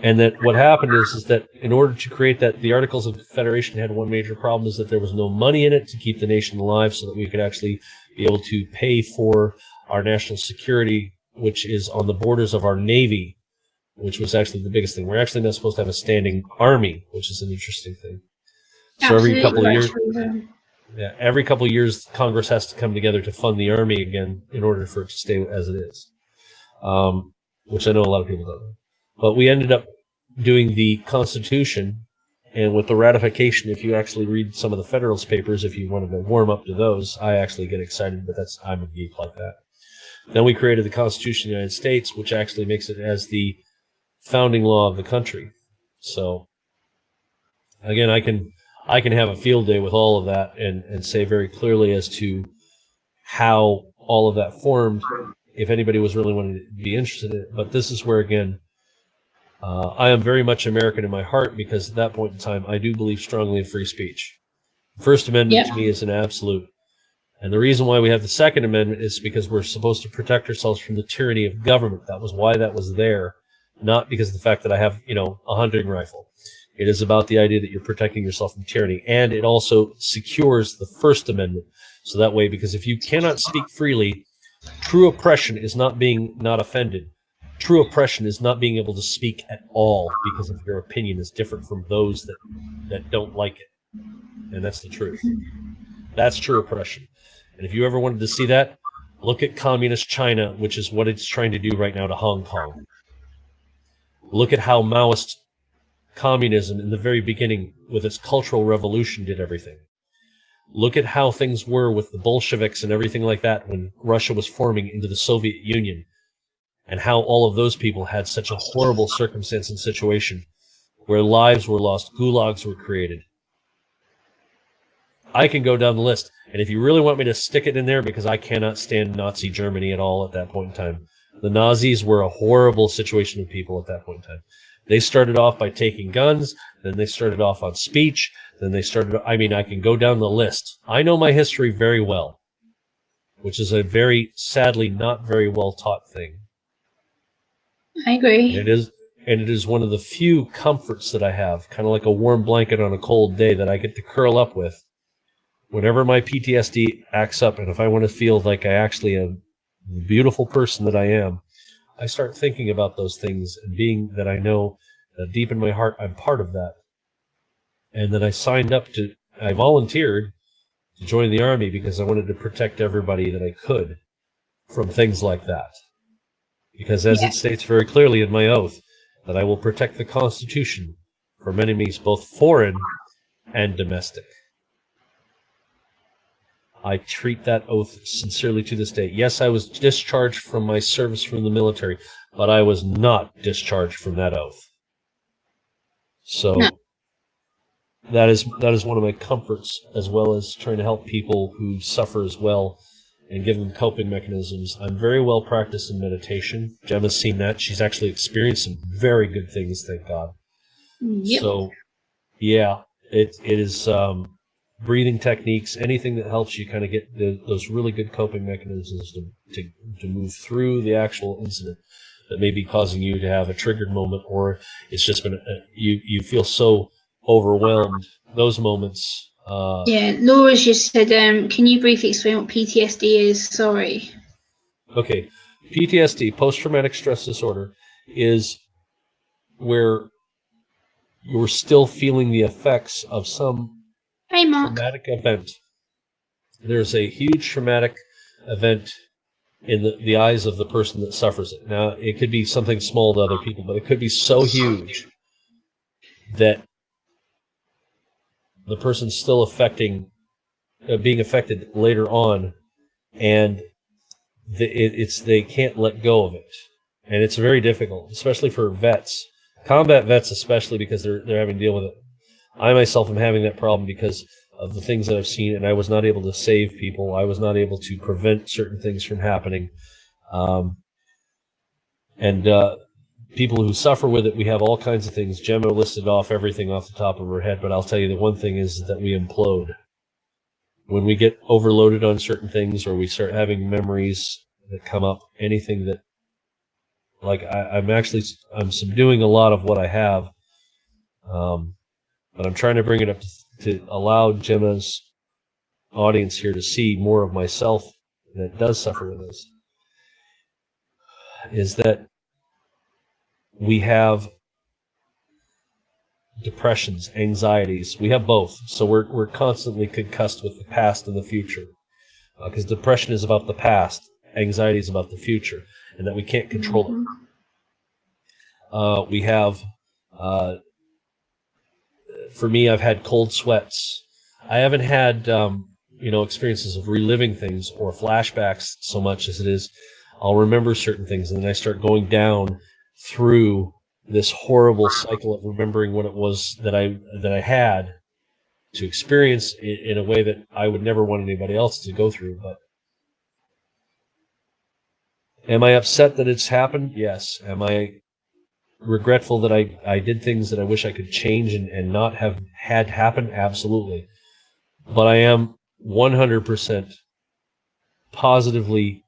And that what happened is that in order to create that, the Articles of Confederation had one major problem, is that there was no money in it to keep the nation alive, so that we could actually be able to pay for our national security, which is on the borders of our Navy, which was actually the biggest thing. We're actually not supposed to have a standing army, which is an interesting thing. So every couple of years, every couple of years, Congress has to come together to fund the army again in order for it to stay as it is, which I know a lot of people don't know. But we ended up doing the Constitution, and with the ratification, if you actually read some of the Federalist Papers, if you wanted to warm up to those, I actually get excited, but I'm a geek like that. Then we created the Constitution of the United States, which actually makes it as the founding law of the country. So, again, I can have a field day with all of that and say very clearly as to how all of that formed, if anybody was really wanting to be interested in it. But this is where, again, I am very much American in my heart, because at that point in time, I do believe strongly in free speech. The First Amendment to me is an absolute. And the reason why we have the Second Amendment is because we're supposed to protect ourselves from the tyranny of government. That was why that was there, not because of the fact that I have, a hunting rifle. It is about the idea that you're protecting yourself from tyranny. And it also secures the First Amendment. So that way, because if you cannot speak freely, true oppression is not being not offended. True oppression is not being able to speak at all because of your opinion is different from those that don't like it. And that's the truth. That's true oppression. And if you ever wanted to see that, look at communist China, which is what it's trying to do right now to Hong Kong. Look at how Maoist communism in the very beginning with its cultural revolution did everything. Look at how things were with the Bolsheviks and everything like that when Russia was forming into the Soviet Union, and how all of those people had such a horrible circumstance and situation where lives were lost, gulags were created. I can go down the list, and if you really want me to stick it in there, because I cannot stand Nazi Germany at all at that point in time, the Nazis were a horrible situation with people at that point in time. They started off by taking guns, then they started off on speech, then they started, I mean, I can go down the list. I know my history very well, which is a very, sadly, not very well taught thing. I agree. And it is one of the few comforts that I have, kind of like a warm blanket on a cold day that I get to curl up with. Whenever my PTSD acts up, and if I want to feel like I actually am the beautiful person that I am, I start thinking about those things and being that I know that deep in my heart I'm part of that. And then I volunteered to join the Army because I wanted to protect everybody that I could from things like that. Because as it states very clearly in my oath, that I will protect the Constitution from enemies both foreign and domestic. I treat that oath sincerely to this day. Yes, I was discharged from my service from the military, but I was not discharged from that oath. So that is one of my comforts, as well as trying to help people who suffer as well and give them coping mechanisms. I'm very well practiced in meditation. Gemma's seen that. She's actually experienced some very good things, thank God. Yep. So, yeah, it is breathing techniques, anything that helps you kind of get those really good coping mechanisms to move through the actual incident that may be causing you to have a triggered moment, or it's just been you feel so overwhelmed. Those moments. Laura's just said, can you briefly explain what PTSD is? Sorry. Okay, PTSD, post-traumatic stress disorder, is where you're still feeling the effects of some traumatic event. There's a huge traumatic event in the eyes of the person that suffers it. Now, it could be something small to other people, but it could be so huge that the person's still being affected later on, and they can't let go of it. And it's very difficult, especially for vets, combat vets especially, because they're having to deal with it. I myself am having that problem because of the things that I've seen, and I was not able to save people. I was not able to prevent certain things from happening. People who suffer with it, we have all kinds of things. Gemma listed off everything off the top of her head, but I'll tell you the one thing is that we implode. When we get overloaded on certain things, or we start having memories that come up, anything that, like I'm subduing a lot of what I have, but I'm trying to bring it up to allow Gemma's audience here to see more of myself that does suffer with this, is that we have depressions, anxieties. We have both. So we're constantly concussed with the past and the future. Because depression is about the past, anxiety is about the future, and that we can't control it. We have, for me, I've had cold sweats. I haven't had, experiences of reliving things or flashbacks so much as it is I'll remember certain things, and then I start going down through this horrible cycle of remembering what it was that I had to experience in a way that I would never want anybody else to go through. But am I upset that it's happened? Yes. Am I regretful that I did things that I wish I could change and not have had happen? Absolutely. But I am 100% positively,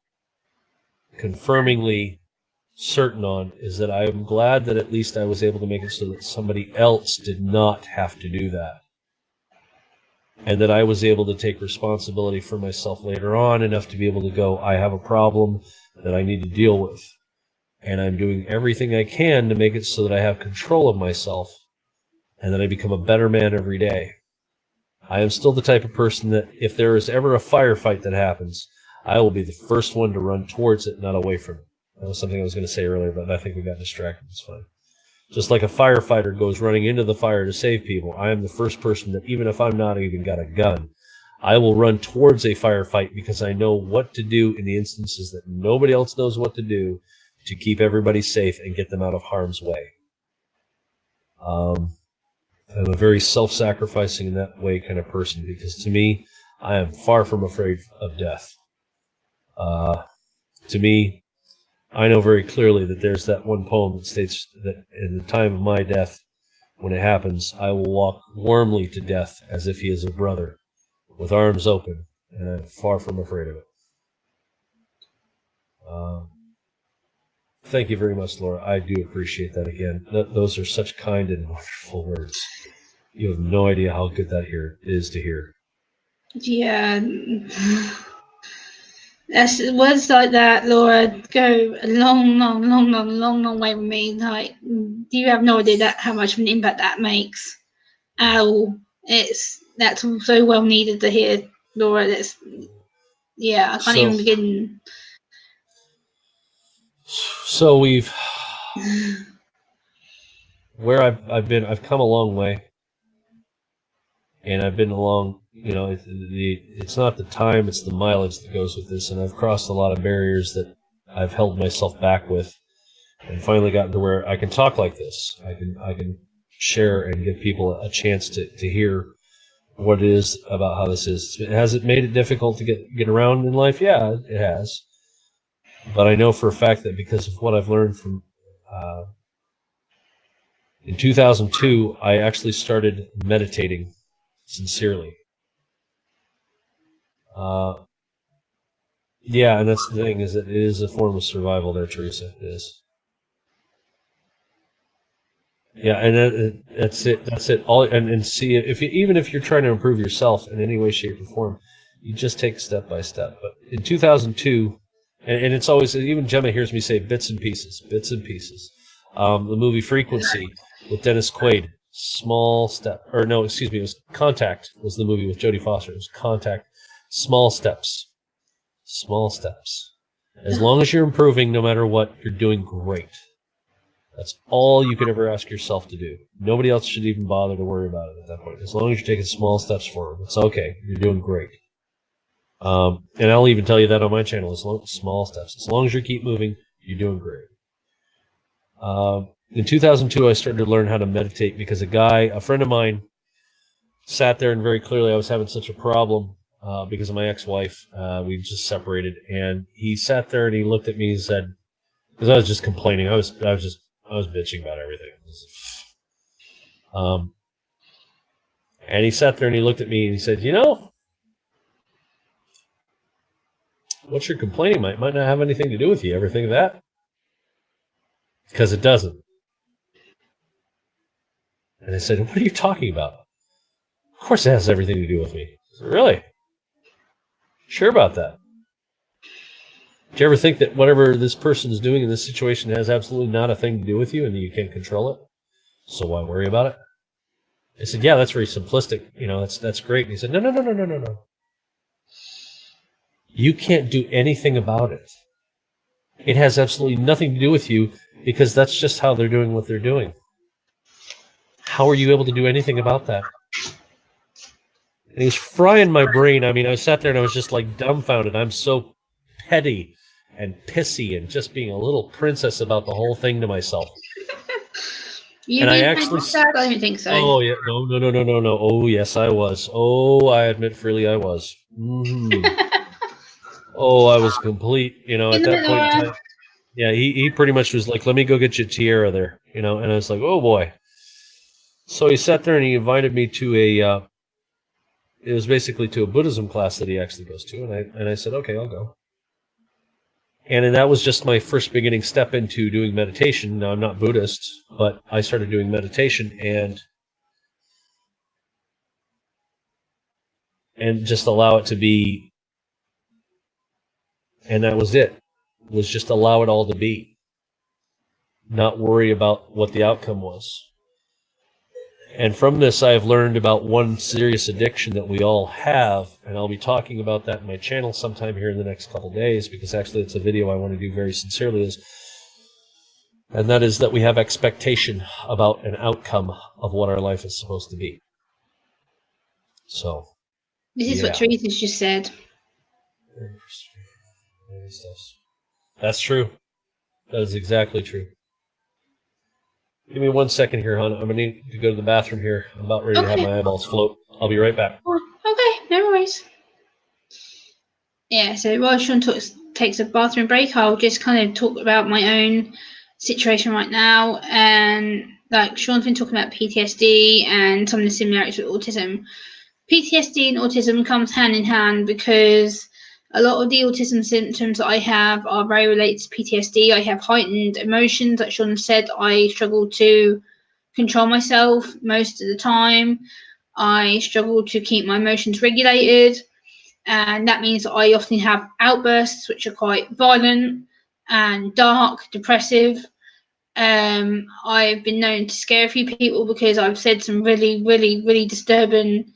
confirmingly certain on is that I am glad that at least I was able to make it so that somebody else did not have to do that. And that I was able to take responsibility for myself later on enough to be able to go, I have a problem that I need to deal with. and I'm doing everything I can to make it so that I have control of myself and that I become a better man every day. I am still the type of person that if there is ever a firefight that happens, I will be the first one to run towards it, not away from it. That was something I was going to say earlier, but I think we got distracted. It's fine. Just like a firefighter goes running into the fire to save people, I am the first person that, even if I'm not even got a gun, I will run towards a firefight because I know what to do in the instances that nobody else knows what to do to keep everybody safe and get them out of harm's way. I'm a very self-sacrificing in that way kind of person because to me, I am far from afraid of death. To me, I know very clearly that there's that one poem that states that in the time of my death, when it happens, I will walk warmly to death as if he is a brother, with arms open, and I'm far from afraid of it. Thank you very much, Laura. I do appreciate that again. Those are such kind and wonderful words. You have no idea how good that is to hear. Yeah. That's words like that, Laura, go a long way with me. Like, you have no idea that how much of an impact that makes at all. That's so well needed to hear, Laura. I can't even begin. So where I've come a long way, and I've been along. It's not the time, it's the mileage that goes with this, and I've crossed a lot of barriers that I've held myself back with, and finally gotten to where I can talk like this. I can share and give people a chance to hear what it is about how this is. Has it made it difficult to get around in life? Yeah, it has. But I know for a fact that because of what I've learned from in 2002, I actually started meditating sincerely. Yeah, and that's the thing, is that it is a form of survival there, Teresa. It is. Yeah, and that's it. That's it. And see, even if you're trying to improve yourself in any way, shape, or form, you just take step by step. But in 2002, and it's always, even Gemma hears me say bits and pieces, bits and pieces. The movie Frequency with Dennis Quaid, small step, or no, excuse me, it was Contact was the movie with Jodie Foster. It was Contact, small steps, small steps. As long as you're improving, no matter what, you're doing great. That's all you can ever ask yourself to do. Nobody else should even bother to worry about it at that point. As long as you're taking small steps forward, it's okay. You're doing great. And I'll even tell you that on my channel. Small steps. As long as you keep moving, you're doing great. In 2002, I started to learn how to meditate because a friend of mine, sat there, and very clearly I was having such a problem because of my ex-wife. We just separated, and he sat there and he looked at me and said, because I was just complaining. I was bitching about everything. And he sat there and he looked at me and he said, what you're complaining might not have anything to do with you. Ever think of that? Because it doesn't. And I said, what are you talking about? Of course it has everything to do with me. I said, really? Sure about that? Do you ever think that whatever this person is doing in this situation has absolutely not a thing to do with you and that you can't control it? So why worry about it? I said, yeah, that's very simplistic. That's great. And he said, no. You can't do anything about it. It has absolutely nothing to do with you because that's just how they're doing what they're doing. How are you able to do anything about that? And he was frying my brain. I mean, I sat there and I was just like dumbfounded. I'm so petty and pissy and just being a little princess about the whole thing to myself. You and I didn't actually think that? I don't think so. Oh yeah, no. Oh yes, I was. Oh, I admit freely, I was. Oh, I was complete. At that point in time. Yeah, he pretty much was like, "Let me go get you a tiara there," and I was like, "Oh boy." So he sat there and he invited me to it was basically to a Buddhism class that he actually goes to, and I said, "Okay, I'll go." And that was just my first beginning step into doing meditation. Now I'm not Buddhist, but I started doing meditation and just allow it to be, and that was it. Was just allow it all to be. not worry about what the outcome was. And from this, I have learned about one serious addiction that we all have, and I'll be talking about that in my channel sometime here in the next couple days, because actually it's a video I want to do very sincerely, and that is that we have expectation about an outcome of what our life is supposed to be. So, This is what Teresa's just said. That's true. That is exactly true. Give me 1 second here, hon. I'm going to need to go to the bathroom here. I'm about ready to have my eyeballs float. I'll be right back. Okay, no worries. Yeah, so while Sean takes a bathroom break, I'll just kind of talk about my own situation right now. And like Sean's been talking about PTSD and some of the similarities with autism. PTSD and autism comes hand in hand because a lot of the autism symptoms that I have are very related to PTSD. I have heightened emotions, like Sean said. I struggle to control myself most of the time. I struggle to keep my emotions regulated, and that means that I often have outbursts which are quite violent and dark, depressive. I've been known to scare a few people because I've said some really, really, really disturbing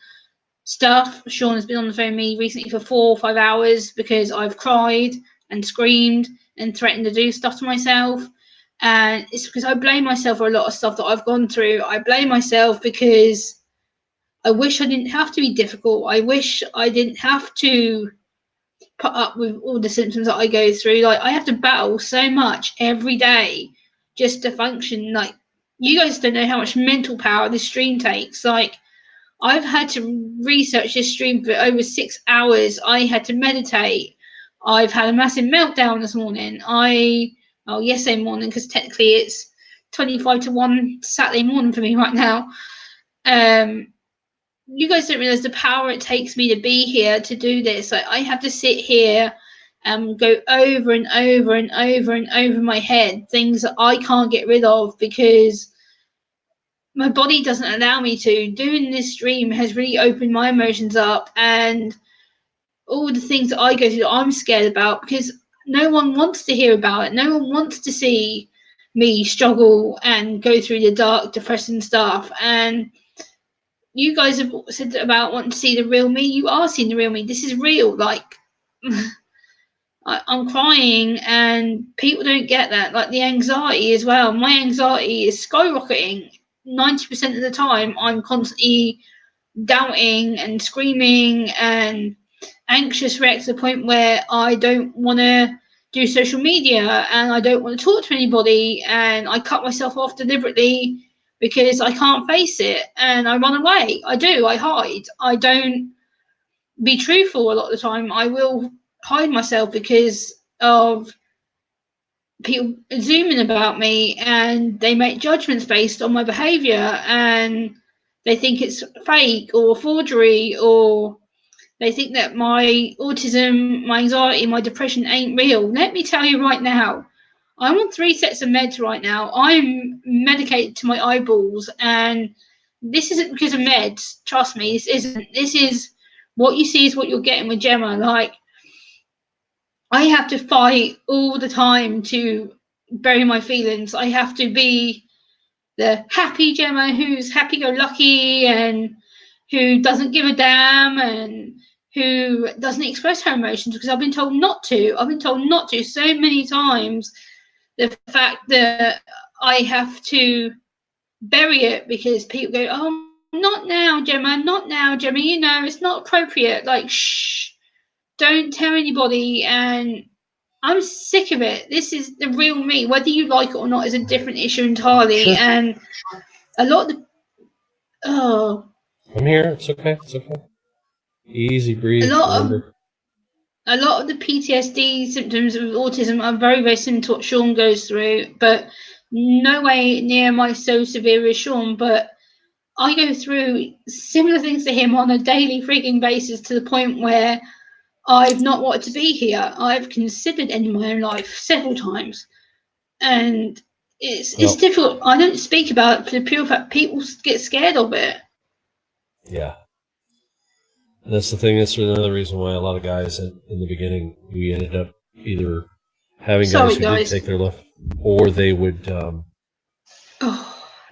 stuff. Sean has been on the phone with me recently for 4 or 5 hours because I've cried and screamed and threatened to do stuff to myself. And it's because I blame myself for a lot of stuff that I've gone through. I blame myself because I wish I didn't have to be difficult. I wish I didn't have to put up with all the symptoms that I go through. Like, I have to battle so much every day just to function. Like, you guys don't know how much mental power this stream takes. Like, I've had to research this stream for over 6 hours. I had to meditate. I've had a massive meltdown this morning. Yesterday morning, because technically it's 25 to 1 Saturday morning for me right now. You guys don't realize the power it takes me to be here to do this. Like, I have to sit here and go over and over and over and over my head things that I can't get rid of because my body doesn't allow me to. Doing this stream has really opened my emotions up, and all the things that I go through that I'm scared about, because no one wants to hear about it. No one wants to see me struggle and go through the dark, depressing stuff. And you guys have said about wanting to see the real me. You are seeing the real me. This is real. Like, I'm crying, and people don't get that. Like, the anxiety as well. My anxiety is skyrocketing. 90% of the time, I'm constantly doubting and screaming and anxious wreck to the point where I don't want to do social media and I don't want to talk to anybody, and I cut myself off deliberately because I can't face it, and I run away. I hide. I don't be truthful a lot of the time. I will hide myself because of people zooming about me, and they make judgments based on my behavior, and they think it's fake or forgery, or they think that my autism, my anxiety, my depression ain't real. Let me tell you right now, I'm on 3 sets of meds right now. I'm medicated to my eyeballs, and this isn't because of meds. Trust me, this isn't. This is what you see is what you're getting with Gemma. Like, I have to fight all the time to bury my feelings. I have to be the happy Gemma who's happy-go-lucky and who doesn't give a damn and who doesn't express her emotions because I've been told not to. I've been told not to so many times. The fact that I have to bury it because people go, "Oh, not now, Gemma, not now, Gemma. You know, it's not appropriate." Like, shh, don't tell anybody. And I'm sick of it. This is the real me. Whether you like it or not is a different issue entirely. Sure. And a lot of the I'm here. It's okay. It's okay. Easy, breathe. A lot of the PTSD symptoms of autism are very, very similar to what Sean goes through, but no way near my so severe as Sean. But I go through similar things to him on a daily freaking basis to the point where I've not wanted to be here. I've considered ending my own life several times, and it's difficult. I don't speak about it for the pure fact people get scared of it. Yeah. And that's the thing. That's another reason why a lot of guys in the beginning, we ended up either having guys who did take their life. or they would I end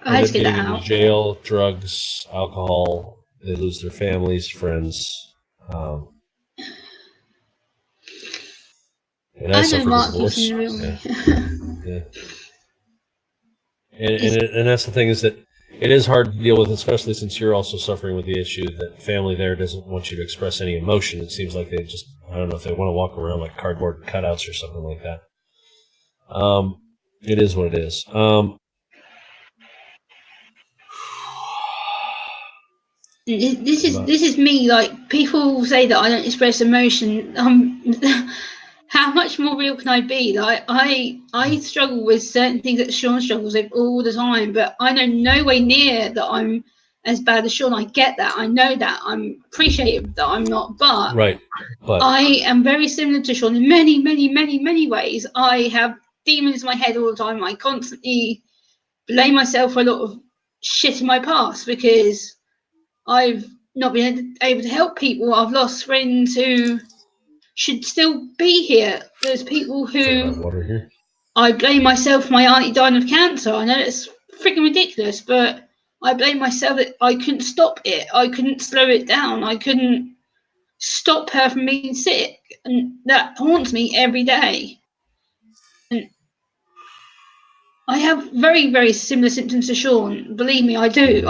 had up to get that getting into out. jail, drugs, alcohol. They lose their families, friends. And I I know suffered a Mark keeps divorce. in the real Yeah, me. yeah. And that's the thing, is that it is hard to deal with, especially since you're also suffering with the issue that family there doesn't want you to express any emotion. It seems like they just, I don't know if they want to walk around like cardboard cutouts or something like that. It is what it is. This is me. Like, people say that I don't express emotion. How much more real can I be? Like, I struggle with certain things that Sean struggles with all the time, but I know no way near that I'm as bad as Sean. I get that. I know that. I'm appreciative that I'm not, but Right, but I am very similar to Sean in many, many, many, many ways. I have demons in my head all the time. I constantly blame myself for a lot of shit in my past because I've not been able to help people. I've lost friends who should still be here. There's people got who water here. I blame myself. My auntie died of cancer. I know it's freaking ridiculous, but I blame myself that I couldn't stop it. I couldn't slow it down. I couldn't stop her from being sick, and that haunts me every day. And I have very, very similar symptoms to Sean. Believe me, I do.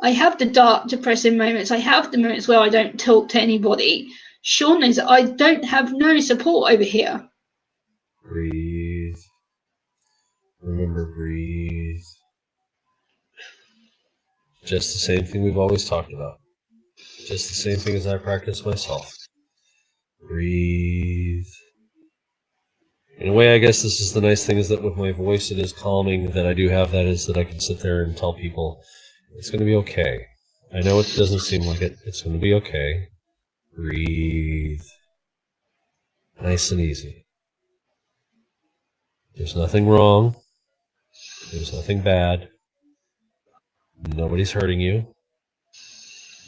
I have the dark, depressing moments. I have the moments where I don't talk to anybody. Sean knows that I don't have no support over here. Breathe. Remember, breathe. Just the same thing we've always talked about. Just the same thing as I practice myself. Breathe. In a way, I guess this is the nice thing, is that with my voice, it is calming that I do have that, is that I can sit there and tell people it's going to be okay. I know it doesn't seem like it. It's going to be okay. Breathe. Nice and easy. There's nothing wrong. There's nothing bad. Nobody's hurting you.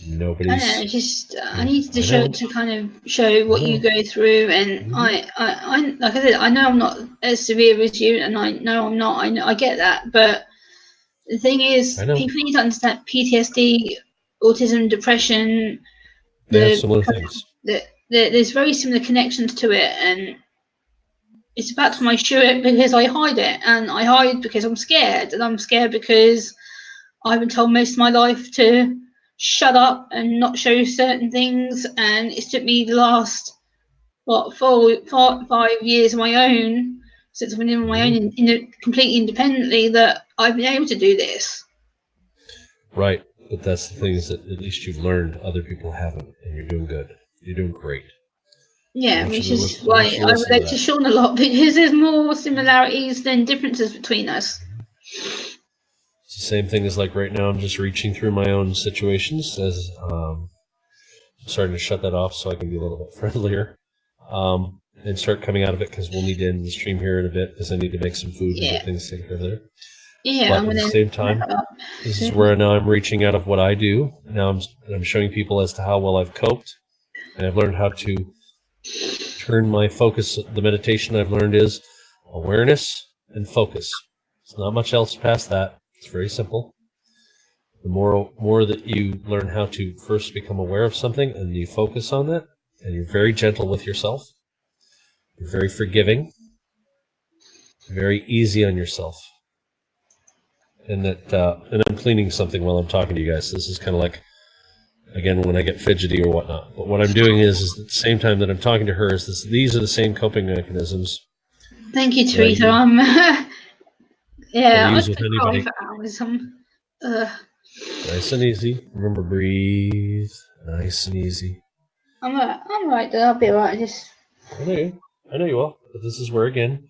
I don't know. Nobody's. Just I Yeah, need to I show know. to kind of show I what you know. go through, and Mhm. I like I said, I know I'm not as severe as you, and I know I'm not. I get that, but the thing I is, know. people need to understand PTSD, autism, depression. They have The, similar things. there's very similar connections to it, and it's about time I show it because I hide it, and I hide because I'm scared, and I'm scared because I've been told most of my life to shut up and not show certain things, and it's took me the last what 5 years of my own since I've been in my own Mhm. completely independently that I've been able to do this. Right. But that's the thing, is that at least you've learned. Other people haven't, and you're doing good. You're doing great. I Yeah, want you which to is listen. I why want you to I listen to relate to that. Sean a lot because there's more similarities than differences between us. It's the same thing as, like, right now, I'm just reaching through my own situations as I'm starting to shut that off so I can be a little bit friendlier, and start coming out of it, because we'll need to end the stream here in a bit because I need to make some food and Yeah, get things taken care of there. yeah, But I'm at the gonna same wrap time, it up this is soon. where now I'm reaching out of what I do. Now I'm showing people as to how well I've coped, and I've learned how to turn my focus. The meditation I've learned is awareness and focus. It's not much else past that. It's very simple. The more that you learn how to first become aware of something and you focus on that, and you're very gentle with yourself, you're very forgiving, very easy on yourself. And I'm cleaning something while I'm talking to you guys. So this is kind of like, again, when I get fidgety or whatnot. But what I'm doing is at the same time that I'm talking to her, is these are the same coping mechanisms Thank you, that I Teresa. use, Yeah, I with could cry anybody. for hours. Nice and easy. Remember, breathe. Nice and easy. I'm alright. Though. I'll be alright. Just I know you. I know you will. But this is where, again,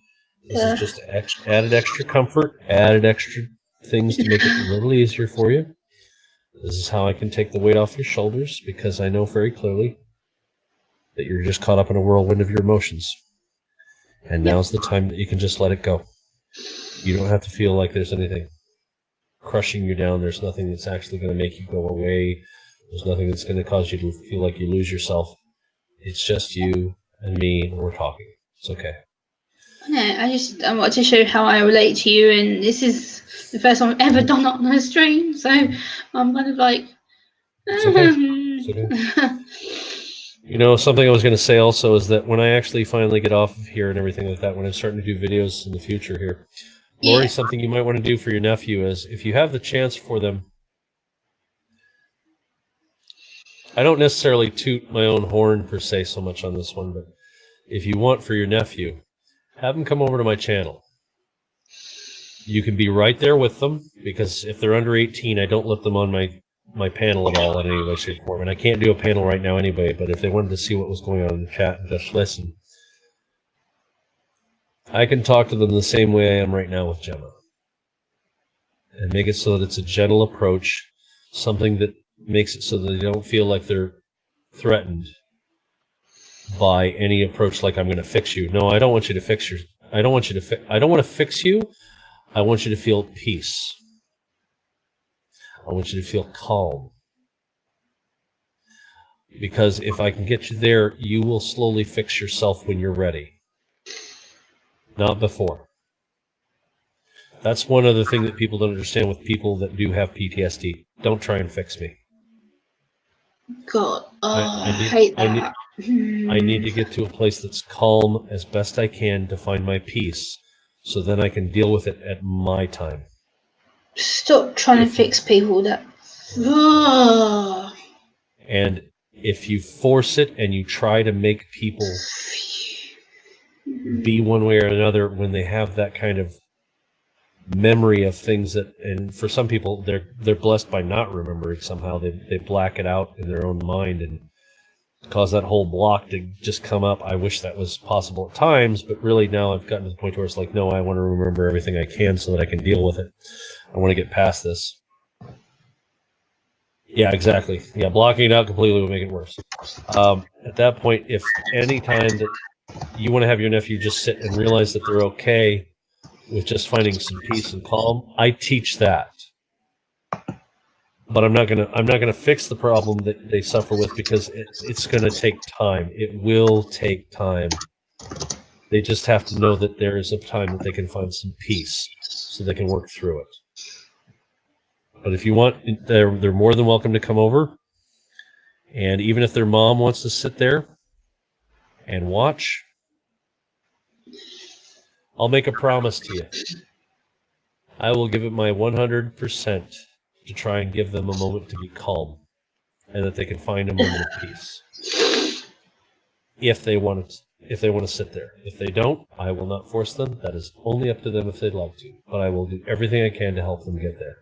this is uh, just added extra comfort, added extra things to make it a little easier for you. This is how I can take the weight off your shoulders, because I know very clearly that you're just caught up in a whirlwind of your emotions. And yep. now's the time that you can just let it go. You don't have to feel like there's anything crushing you down. There's nothing that's actually going to make you go away. There's nothing that's going to cause you to feel like you lose yourself. It's just you and me, and we're talking. It's okay. Yeah, I want to show how I relate to you, and this is the first time I've ever done it on a stream, so I'm kind of like. It's okay. It's okay. You know, something I was going to say also is that when I actually finally get off of here and everything like that, when I'm starting to do videos in the future here, Lori, Yeah. something you might want to do for your nephew is if you have the chance for them, I don't necessarily toot my own horn per se so much on this one, but if you want for your nephew, have him come over to my channel. You can be right there with them because if they're under 18, I don't let them on my panel at all in any way, shape, or form. And I can't do a panel right now anyway, but if they wanted to see what was going on in the chat and just listen, I can talk to them the same way I am right now with Gemma. And make it so that it's a gentle approach, something that makes it so that they don't feel like they're threatened by any approach like I'm going to fix you. No, I don't want you to fix your I don't want you to I don't want to fix you. I want you to feel peace. I want you to feel calm. Because if I can get you there, you will slowly fix yourself when you're ready. Not before. That's one other thing that people don't understand with people that do have PTSD. Don't try and fix me. God, I hate that. need to get to a place that's calm as best I can to find my peace, so then I can deal with it at my time. Stop trying to fix people. That. And if you force it and you try to make people be one way or another when they have that kind of memory of things that, and for some people they're blessed by not remembering somehow, they black it out in their own mind and cause that whole block to just come up. I wish that was possible at times, but really now I've gotten to the point where it's like, no, I want to remember everything I can so that I can deal with it. I want to get past this. Yeah, exactly. Yeah, blocking it out completely will make it worse. At that point, if any time that you want to have your nephew just sit and realize that they're okay with just finding some peace and calm, I teach that. But I'm not gonna fix the problem that they suffer with because it's gonna take time. It will take time. They just have to know that there is a time that they can find some peace so they can work through it. But if you want, they're more than welcome to come over. And even if their mom wants to sit there and watch, I'll make a promise to you. I will give it my 100% to try and give them a moment to be calm and that they can find a moment of peace. If they want to sit there. If they don't, I will not force them. That is only up to them if they'd like to. But I will do everything I can to help them get there,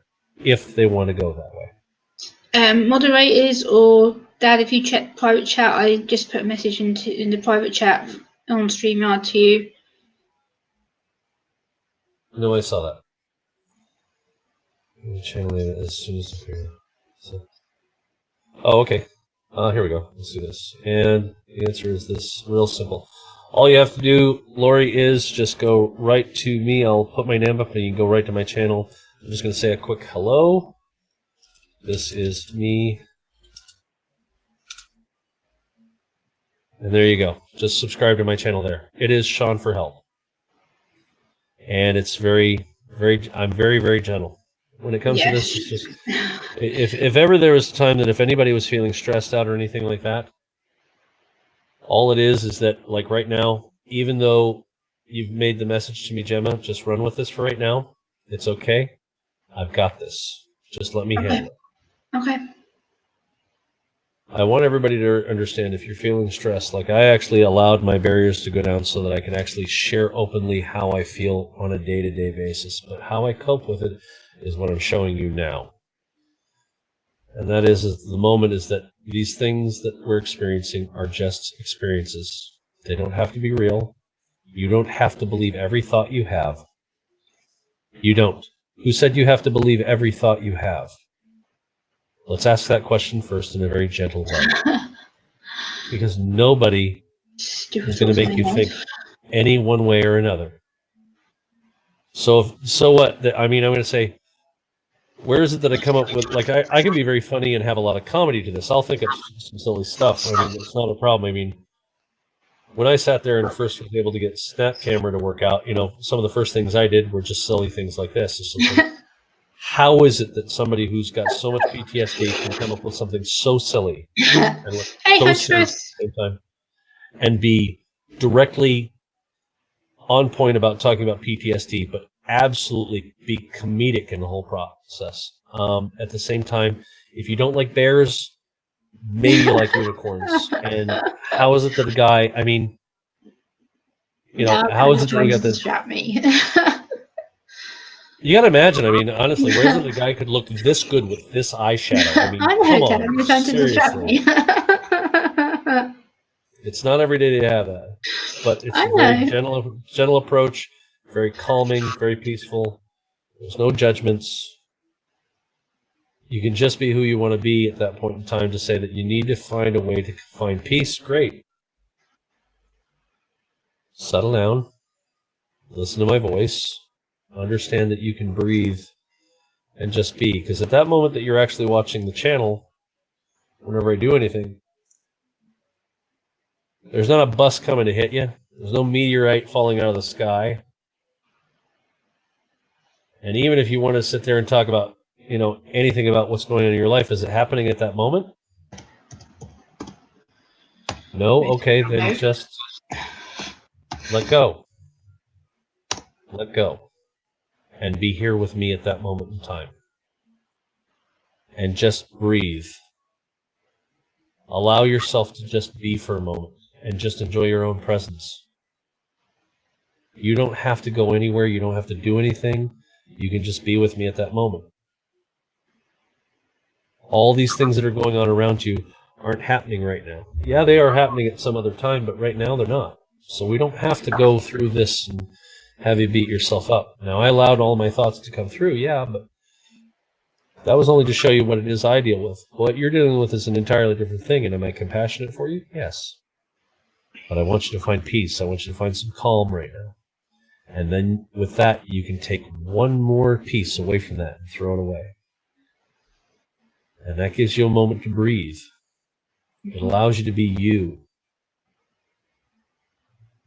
if they want to go that way. Moderators or Dad, if you check private chat, I just put a message in the private chat on StreamYard to you. No, I saw that. Channel it as soon as it's appears. So. Oh, okay. Here we go. Let's do this. And the answer is this, real simple. All you have to do, Lori, is just go right to me. I'll put my name up and you can go right to my channel. I'm just going to say a quick hello. This is me. And there you go. Just subscribe to my channel there. It is SEAN4HELP. And it's very, I'm very, very gentle. When it comes to this, it's just, if ever there was a time that if anybody was feeling stressed out or anything like that, all it is that, like right now, even though you've made the message to me, Gemma, just run with this for right now. It's okay. I've got this. Just let me handle it. Okay. I want everybody to understand if you're feeling stressed, like I actually allowed my barriers to go down so that I can actually share openly how I feel on a day-to-day basis. But how I cope with it is what I'm showing you now. And that is the moment is that these things that we're experiencing are just experiences. They don't have to be real. You don't have to believe every thought you have. You don't. Who said you have to believe every thought you have? Let's ask that question first in a very gentle way. Because nobody is going to make you think any one way or another. So what? I mean, I'm going to say, where is it that I come up with, like, I can be very funny and have a lot of comedy to this. I'll think of some silly stuff. I mean, it's not a problem. I mean, when I sat there and first was able to get Snap Camera to work out, you know, some of the first things I did were just silly things like this. It's just like, how is it that somebody who's got so much PTSD can come up with something so silly and look Hey, so serious Huntress. at the same time and be directly on point about talking about PTSD, but absolutely be comedic in the whole process. At the same time, if you don't like bears, maybe you like unicorns. And how is it that a guy, I mean, you know, how is it that we got this? Distract me. You got to imagine, I mean, honestly, where is it a guy could look this good with this eyeshadow? I mean, I know, come Dad. on, You're trying to distract seriously. me. It's not every day to have that, but it's I a very know. gentle approach, very calming, very peaceful. There's no judgments. You can just be who you want to be at that point in time to say that you need to find a way to find peace. Great. Settle down. Listen to my voice. Understand that you can breathe and just be. Because at that moment that you're actually watching the channel, whenever I do anything, there's not a bus coming to hit you. There's no meteorite falling out of the sky. And even if you want to sit there and talk about, you know, anything about what's going on in your life, is it happening at that moment? No? Okay, then just let go. Let go. And be here with me at that moment in time. And just breathe. Allow yourself to just be for a moment and just enjoy your own presence. You don't have to go anywhere. You don't have to do anything. You can just be with me at that moment. All these things that are going on around you aren't happening right now. Yeah, they are happening at some other time, but right now they're not. So we don't have to go through this and have you beat yourself up. Now, I allowed all my thoughts to come through, yeah, but that was only to show you what it is I deal with. What you're dealing with is an entirely different thing, and am I compassionate for you? Yes. But I want you to find peace. I want you to find some calm right now. And then with that, you can take one more piece away from that and throw it away. And that gives you a moment to breathe. It allows you to be you.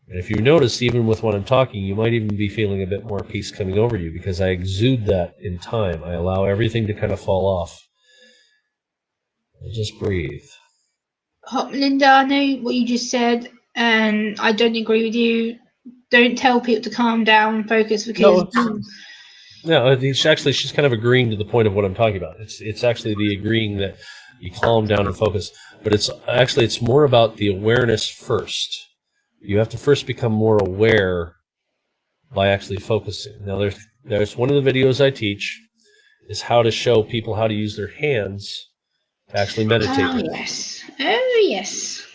And if you notice, even with what I'm talking, you might even be feeling a bit more peace coming over you because I exude that in time. I allow everything to kind of fall off. And just breathe. Linda, I know what you just said, and I don't agree with you. Don't tell people to calm down and focus because No, she's kind of agreeing to the point of what I'm talking about. It's actually the agreeing that you calm down and focus. But it's more about the awareness first. You have to first become more aware by actually focusing. Now, there's one of the videos I teach is how to show people how to use their hands to actually meditate. Oh, yes. Oh, yes.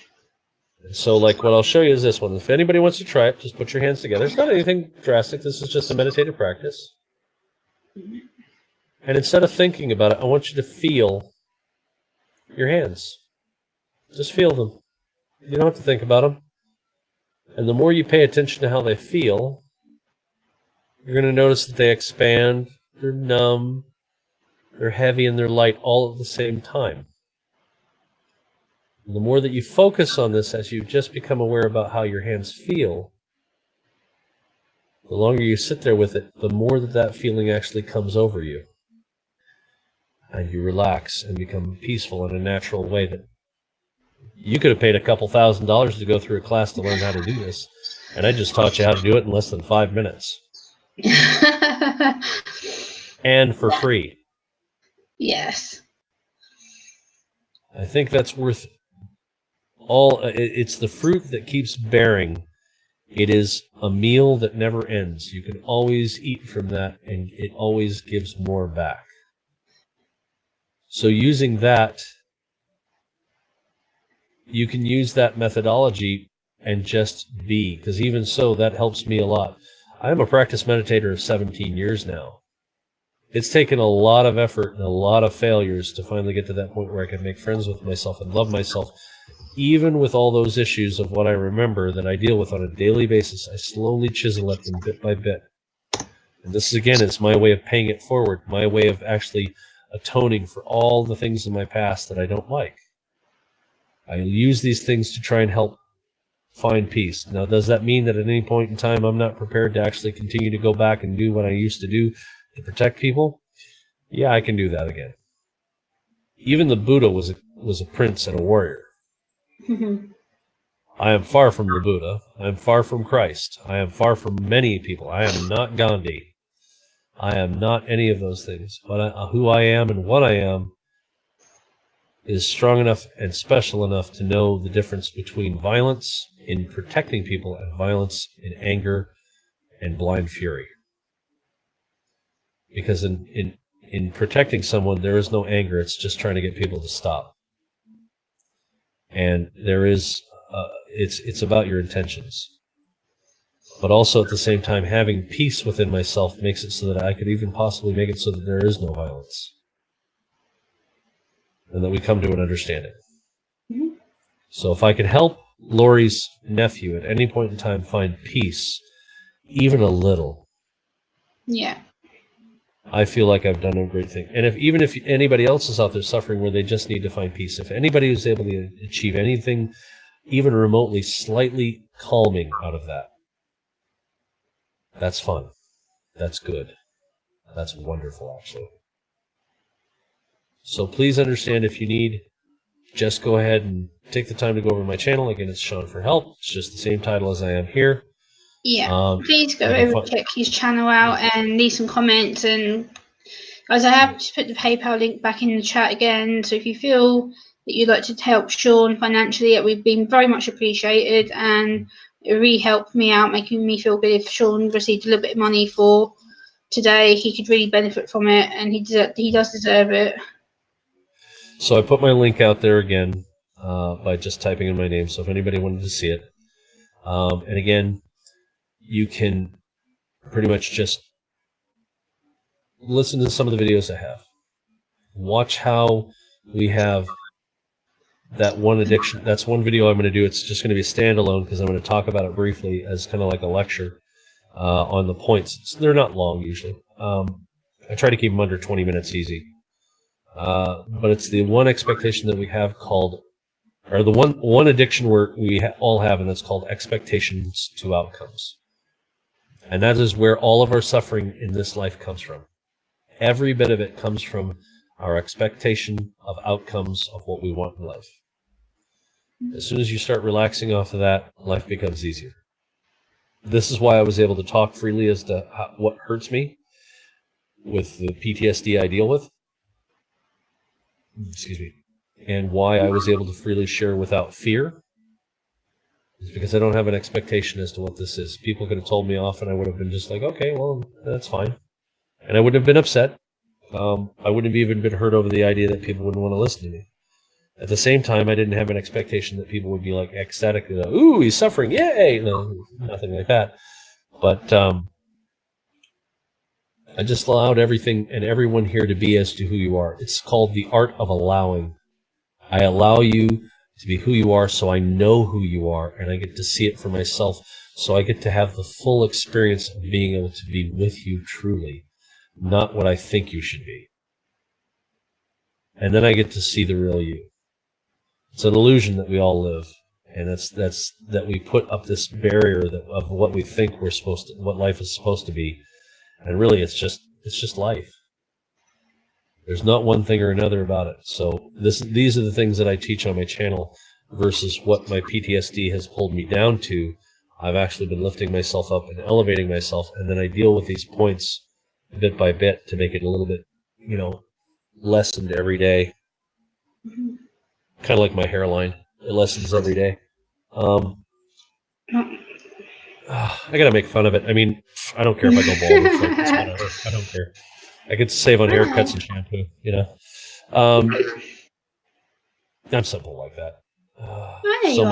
So, like, what I'll show you is this one. If anybody wants to try it, just put your hands together. It's not anything drastic. This is just a meditative practice. And instead of thinking about it, I want you to feel your hands. Just feel them. You don't have to think about them. And the more you pay attention to how they feel, you're going to notice that they expand, they're numb, they're heavy, and they're light all at the same time. And the more that you focus on this as you just become aware about how your hands feel, the longer you sit there with it, the more that feeling actually comes over you. And you relax and become peaceful in a natural way that you could have paid a couple $1,000s to go through a class to learn how to do this. And I just taught you how to do it in less than 5 minutes. And for free. Yes. I think that's worth all. It's the fruit that keeps bearing. It is a meal that never ends. You can always eat from that, and it always gives more back. So using that, you can use that methodology and just be, because even so, that helps me a lot. I'm a practice meditator of 17 years now. It's taken a lot of effort and a lot of failures to finally get to that point where I can make friends with myself and love myself. Even with all those issues of what I remember that I deal with on a daily basis, I slowly chisel at them bit by bit. And this, again, is my way of paying it forward, my way of actually atoning for all the things in my past that I don't like. I use these things to try and help find peace. Now, does that mean that at any point in time I'm not prepared to actually continue to go back and do what I used to do to protect people? Yeah, I can do that again. Even the Buddha was a prince and a warrior. I am far from the Buddha. I am far from Christ. I am far from many people. I am not Gandhi. I am not any of those things. But who I am and what I am is strong enough and special enough to know the difference between violence in protecting people and violence in anger and blind fury. Because in protecting someone, there is no anger. It's just trying to get people to stop. And there is, it's about your intentions. But also at the same time, having peace within myself makes it so that I could even possibly make it so that there is no violence. And that we come to an understanding. Mm-hmm. So if I could help Lori's nephew at any point in time find peace, even a little, yeah, I feel like I've done a great thing. And even if anybody else is out there suffering where they just need to find peace, if anybody was able to achieve anything even remotely slightly calming out of that, that's fun. That's good. That's wonderful, actually. So please understand, if you need, just go ahead and take the time to go over to my channel. Again, it's SEAN4HELP. It's just the same title as I am here. Yeah, please go over and check his channel out and leave some comments. And as I have just put the PayPal link back in the chat again, so if you feel that you'd like to help Sean financially, it would be very much appreciated, and it really helped me out, making me feel good. If Sean received a little bit of money for today, he could really benefit from it, and he does deserve it. So I put my link out there again by just typing in my name, so if anybody wanted to see it. And again, you can pretty much just listen to some of the videos I have. Watch how we have that one addiction. That's one video I'm going to do. It's just going to be a standalone because I'm going to talk about it briefly as kind of like a lecture on the points. They're not long usually. I try to keep them under 20 minutes easy. But it's the one expectation that we have called, or the one addiction we all have, and it's called expectations to outcomes. And that is where all of our suffering in this life comes from. Every bit of it comes from our expectation of outcomes of what we want in life. As soon as you start relaxing off of that, life becomes easier. This is why I was able to talk freely as to what hurts me with the PTSD I deal with. Excuse me. And why I was able to freely share without fear is because I don't have an expectation as to what this is. People could have told me off and I would have been just like, okay, well, that's fine. And I wouldn't have been upset. I wouldn't have even been hurt over the idea that people wouldn't want to listen to me. At the same time, I didn't have an expectation that people would be like ecstatic, ooh, he's suffering, yay! No, nothing like that. But I just allowed everything and everyone here to be as to who you are. It's called the art of allowing. I allow you to be who you are so I know who you are, and I get to see it for myself, so I get to have the full experience of being able to be with you truly, not what I think you should be. And then I get to see the real you. It's an illusion that we all live, and that's that we put up this barrier of what we think we're supposed to, what life is supposed to be, and really it's just life. There's not one thing or another about it. So these are the things that I teach on my channel versus what my PTSD has pulled me down to. I've actually been lifting myself up and elevating myself, and then I deal with these points bit by bit to make it a little bit, lessened every day. Kind of like my hairline. It lessens every day. I gotta make fun of it. I mean, I don't care if I go bald or short. It's whatever. I don't care. I could save on haircuts and shampoo, I'm simple like that. So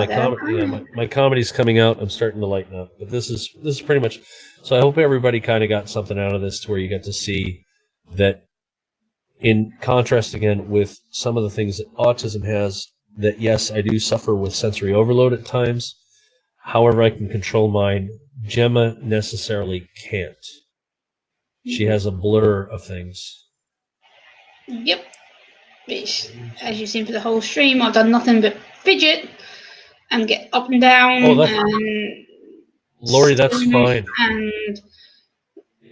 my comedy's coming out. I'm starting to lighten up. But this is pretty much. So I hope everybody kind of got something out of this to where you get to see that, in contrast again with some of the things that autism has, that yes, I do suffer with sensory overload at times. However, I can control mine. Gemma necessarily can't. She has a blur of things. Yep. Which, as you've seen for the whole stream, I've done nothing but fidget. and get up and down and Lori, that's swim fine. and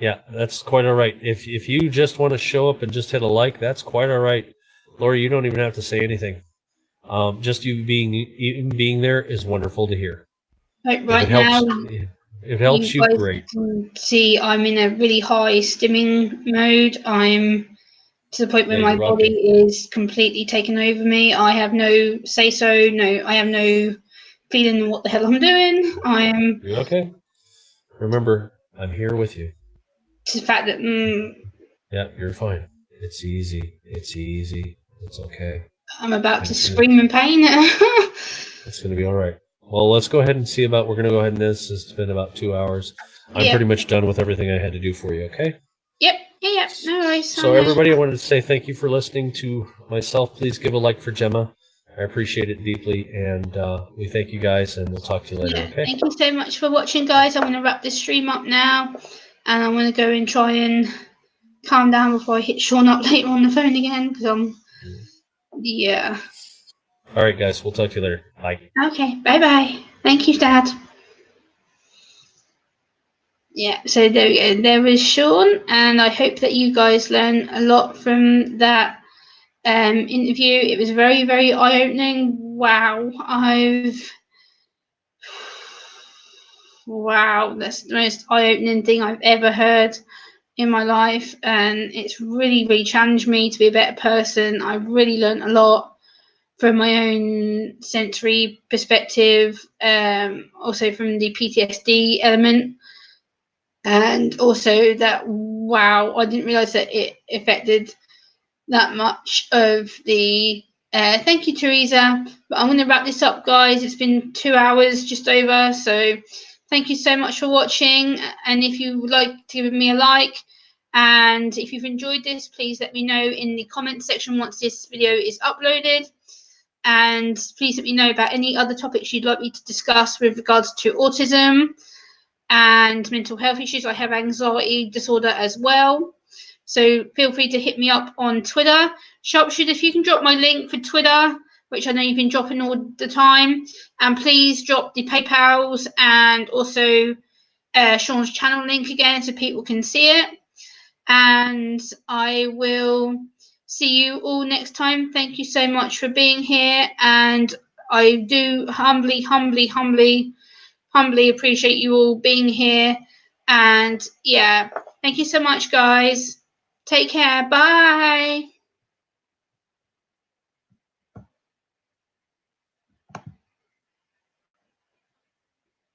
Yeah, that's quite all right. If you just want to show up and just hit a like, that's quite all right. Lori, you don't even have to say anything. Just you being there is wonderful to hear. like If right it now, helps you you, guys great. can see I'm in a really high stimming mode. I'm to the point where Yeah, my you're body rocking. is completely taken over me. I have no say so. No, I have no feeling what the hell I'm doing. I'm You're okay. Remember, I'm here with you. to the fact that Yeah, you're fine. It's easy. It's easy. It's okay. I'm about And to scream in pain. it's gonna be all right. Well, let's go ahead and see about. We're gonna go ahead and this. It's been about 2 hours. I'm Yep. pretty much done with everything I had to do for you. Okay. Yep. Yeah. No worries. So everybody, I wanted to say thank you for listening to myself. Please give a like for Gemma. I appreciate it deeply, and we thank you guys, and we'll talk to you later. Yeah. Okay. Thank you so much for watching, guys. I'm going to wrap this stream up now, and I'm going to go and try and calm down before I hit Sean up later on the phone again because I'm. Yeah. All right, guys. We'll talk to you later. Bye. Okay. Bye bye. Thank you, Dad. Yeah, so there we go. There was Sean, and I hope that you guys learn a lot from that interview. It was very, very eye-opening. Wow, that's the most eye-opening thing I've ever heard in my life, and it's really, really challenged me to be a better person. I've really learned a lot from my own sensory perspective, also from the PTSD element. And also that, wow, I didn't realize that it affected that much of the. Thank you, Teresa. But I'm going to wrap this up, guys. It's been 2 hours just over. So thank you so much for watching. And if you would like to give me a like, and if you've enjoyed this, please let me know in the comments section once this video is uploaded. And please let me know about any other topics you'd like me to discuss with regards to autism and mental health issues. I have anxiety disorder as well. So feel free to hit me up on Twitter. Sharpshooter, if you can drop my link for Twitter, which I know you've been dropping all the time, and please drop the PayPals and also Sean's channel link again so people can see it. And I will see you all next time. Thank you so much for being here, and I do humbly appreciate you all being here. And yeah, thank you so much, guys. Take care. Bye.